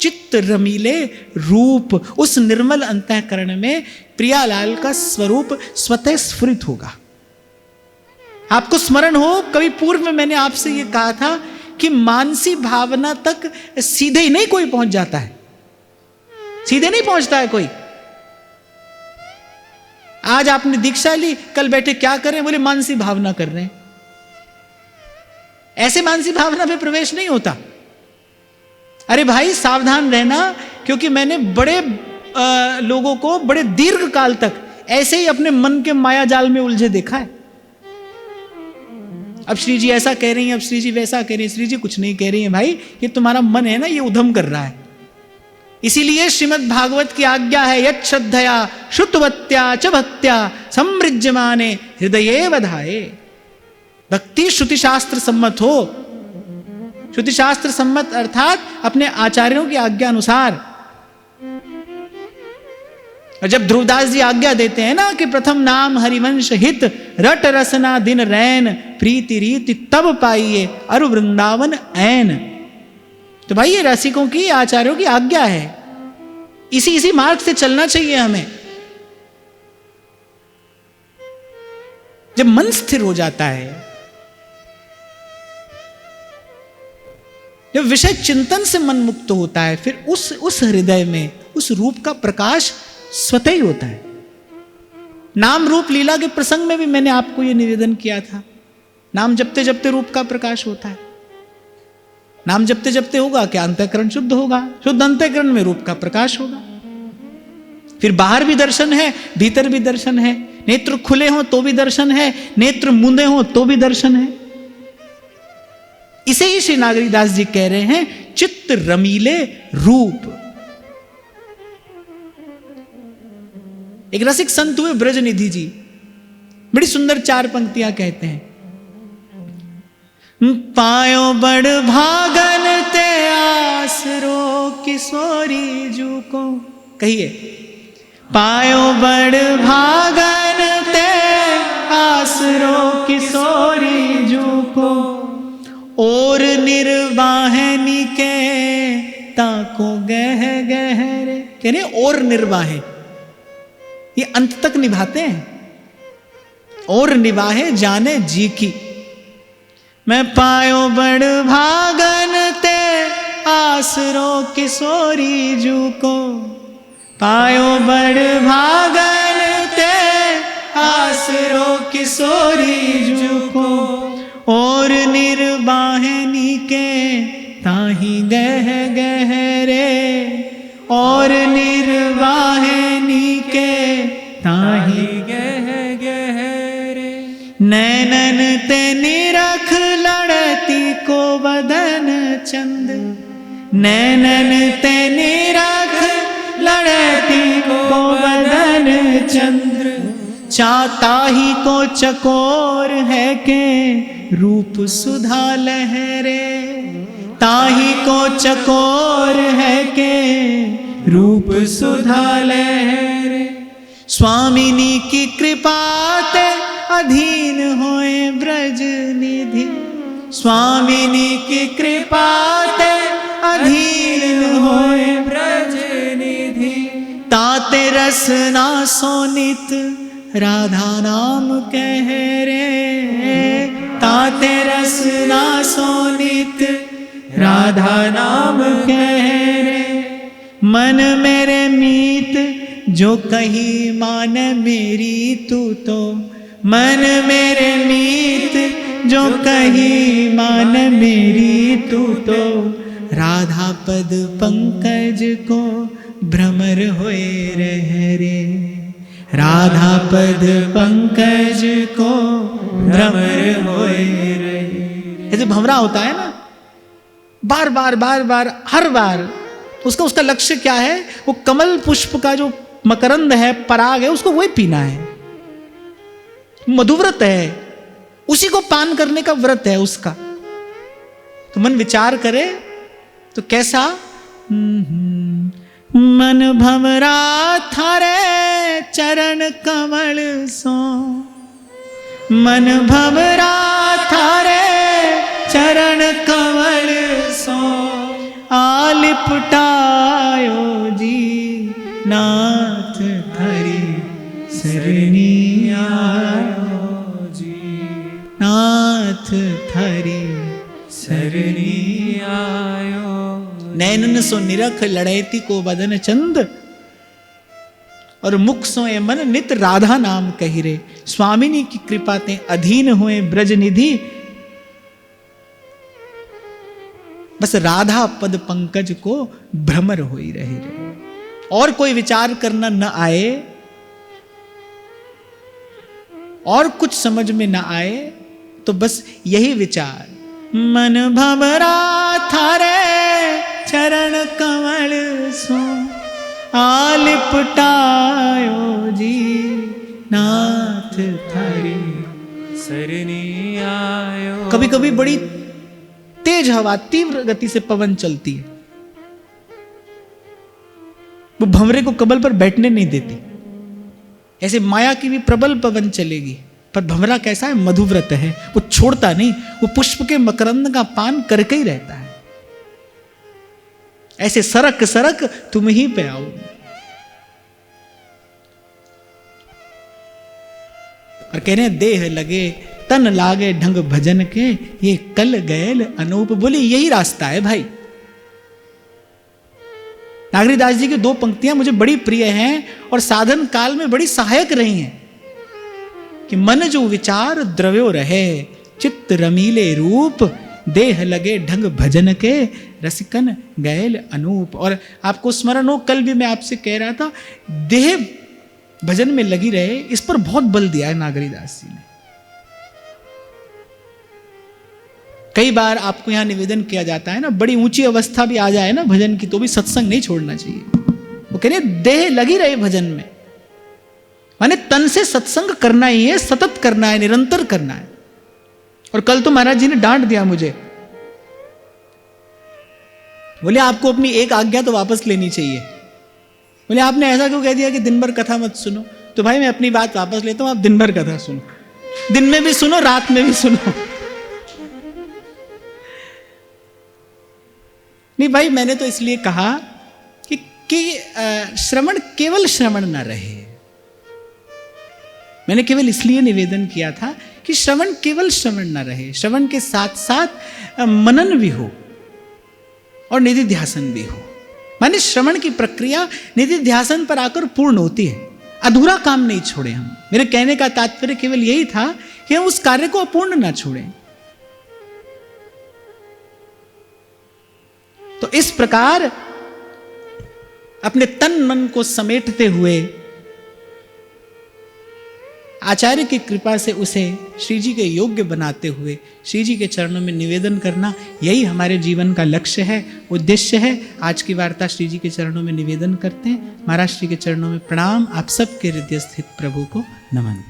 चित्त रमीले रूप, उस निर्मल अंतःकरण में प्रियालाल का स्वरूप स्वतः स्फुरित होगा। आपको स्मरण हो, कभी पूर्व में मैंने आपसे यह कहा था कि मानसी भावना तक सीधे ही नहीं कोई पहुंच जाता है, सीधे नहीं पहुंचता है कोई। आज आपने दीक्षा ली, कल बैठे क्या करें? बोले मानसी भावना कर रहे हैं। ऐसे मानसी भावना में प्रवेश नहीं होता। अरे भाई सावधान रहना, क्योंकि मैंने बड़े लोगों को बड़े दीर्घ काल तक ऐसे ही अपने मन के माया जाल में उलझे देखा है। अब श्री जी ऐसा कह रही हैं, अब श्री जी वैसा कह रही हैं। श्री जी कुछ नहीं कह रही हैं भाई, ये तुम्हारा मन है ना, ये उधम कर रहा है। इसीलिए श्रीमद् भागवत की आज्ञा है, यत् श्रद्धया श्रुतवत्या च भक्त्या समृज्यमाने हृदये वधाये। भक्ति श्रुति शास्त्र सम्मत हो। श्रुति शास्त्र सम्मत अर्थात अपने आचार्यों की आज्ञा अनुसार। और जब ध्रुवदास जी आज्ञा देते हैं ना कि प्रथम नाम हरिवंश हित रट रसना दिन रैन प्रीति रीति तब पाइए अरु वृंदावन ऐन, तो भाई ये रसिकों की, आचार्यों की आज्ञा है। इसी मार्ग से चलना चाहिए हमें। जब मन स्थिर हो जाता है, जब विषय चिंतन से मन मुक्त होता है, फिर उस हृदय में उस रूप का प्रकाश स्वतः ही होता है। नाम रूप लीला के प्रसंग में भी मैंने आपको यह निवेदन किया था, नाम जपते जपते रूप का प्रकाश होता है। नाम जपते जपते होगा क्या? अंतःकरण शुद्ध होगा, शुद्ध अंतःकरण में रूप का प्रकाश होगा। फिर बाहर भी दर्शन है, भीतर भी दर्शन है। नेत्र खुले हो तो भी दर्शन है, नेत्र मूंदे हो तो भी दर्शन है। इसे ही श्री नागरीदास जी कह रहे हैं, चित्त रमीले रूप। एक रसिक संत हुए ब्रजनिधि जी, बड़ी सुंदर 4 पंक्तियां कहते हैं। पायो बड़ भागन ते आसरो किशोरी जू को, कहिए। पायो बड़ भागन ते आसरो किशोरी जू को, और निर्वाहनी के ताको गह गहरे। कह रहे और निर्वाहे, ये अंत तक निभाते हैं। और निभाए जाने जी की। मैं पायो बड़ भागन ते आसरो किशोरी जू को, पायो बड़ भागन ते आसरो किशोरी जू को, और निर्वाहनी के ताही गह गहरे, और निर्वाहनी के ताही गह गहरे। नैनन ते निरख लड़ती को बदन चंद, नैनन ते निरख लड़ती को बदन चंद्र, चाहता ही को चकोर है के रूप सुधा लहरे, ताही को चकोर है के रूप सुधा लहरे। स्वामिनी की कृपा ते अधीन होए ब्रज निधि, स्वामिनी की कृपा ते अधीन होए ब्रज निधि। ताते रसना सोनित राधा नाम कह रे, ताते रसना सोनित राधा नाम कह रे। मन मेरे मीत जो कही मान मेरी तू तो, मन मेरे मीत जो कही मान मेरी तू तो, राधा पद पंकज को भ्रमर होए रह रे, राधा पद पंकज को भ्रमर होए रहे। ऐसे भंवरा होता है ना, बार बार बार बार, हर बार उसका लक्ष्य क्या है? वो कमल पुष्प का जो मकरंद है, पराग है, उसको वही पीना है। मधुव्रत है, उसी को पान करने का व्रत है उसका। तो मन विचार करे तो कैसा मन भंवरा थारे चरण कमल सो, मन भंवरा थारे चरण कमल सो, आलिपटायो जी नाथ धरी सरनी आयो जी, नाथ धरी सरनी आयो। नैनन सो निरख लड़ैती को बदन चंद, और मुख सोए मन नित राधा नाम कही रे। स्वामिनी की कृपा ते अधीन हुए ब्रज निधि, बस राधा पद पंकज को भ्रमर होई रहे रे। और कोई विचार करना न आए, और कुछ समझ में न आए, तो बस यही विचार, मन भंवरा थारे चरण कमल सो, आलिपटायो जी नाथ थारी सरनी आयो। कभी कभी बड़ी तेज हवा, तीव्र गति से पवन चलती है, वो भंवरे को कमल पर बैठने नहीं देती। ऐसे माया की भी प्रबल पवन चलेगी, पर भंवरा कैसा है, मधुव्रत है, वो छोड़ता नहीं, वो पुष्प के मकरंद का पान करके ही रहता है। ऐसे सरक सरक तुम ही पे आओ। और कह रहे हैं देह लगे तन लागे ढंग भजन के, ये कल गैल अनूप। बोली यही रास्ता है भाई। नागरीदास जी की दो पंक्तियां मुझे बड़ी प्रिय हैं और साधन काल में बड़ी सहायक रही हैं कि मन जो विचार द्रव्यो रहे, चित्त रमीले रूप, देह लगे ढंग भजन के, रसिकन गैल अनूप। और आपको स्मरण हो, कल भी मैं आपसे कह रहा था, देह भजन में लगी रहे, इस पर बहुत बल दिया है नागरीदास जी ने। कई बार आपको यहां निवेदन किया जाता है ना, बड़ी ऊंची अवस्था भी आ जाए ना भजन की, तो भी सत्संग नहीं छोड़ना चाहिए। वो कह रहे देह लगी रहे भजन में, माने तन से सत्संग करना ही है, सतत करना है, निरंतर करना है। और कल तो महाराज जी ने डांट दिया मुझे, बोले आपको अपनी एक आज्ञा तो वापस लेनी चाहिए। बोले आपने ऐसा क्यों कह दिया कि दिन भर कथा मत सुनो? तो भाई मैं अपनी बात वापस लेता हूं, आप दिन भर कथा सुनो, दिन में भी सुनो, रात में भी सुनो। नहीं भाई, मैंने तो इसलिए कहा कि श्रवण केवल श्रवण ना रहे। मैंने केवल इसलिए निवेदन किया था कि श्रवण केवल श्रवण ना रहे, श्रवण के साथ साथ मनन भी हो और निधि ध्यासन भी हो। माने श्रवण की प्रक्रिया निधि ध्यासन पर आकर पूर्ण होती है, अधूरा काम नहीं छोड़े हम। मेरे कहने का तात्पर्य केवल यही था कि हम उस कार्य को अपूर्ण ना छोड़ें। तो इस प्रकार अपने तन मन को समेटते हुए आचार्य की कृपा से उसे श्री जी के योग्य बनाते हुए श्री जी के चरणों में निवेदन करना, यही हमारे जीवन का लक्ष्य है, उद्देश्य है। आज की वार्ता श्री जी के चरणों में निवेदन करते हैं। महाराज श्री के चरणों में प्रणाम। आप सबके हृदय स्थित प्रभु को नमन।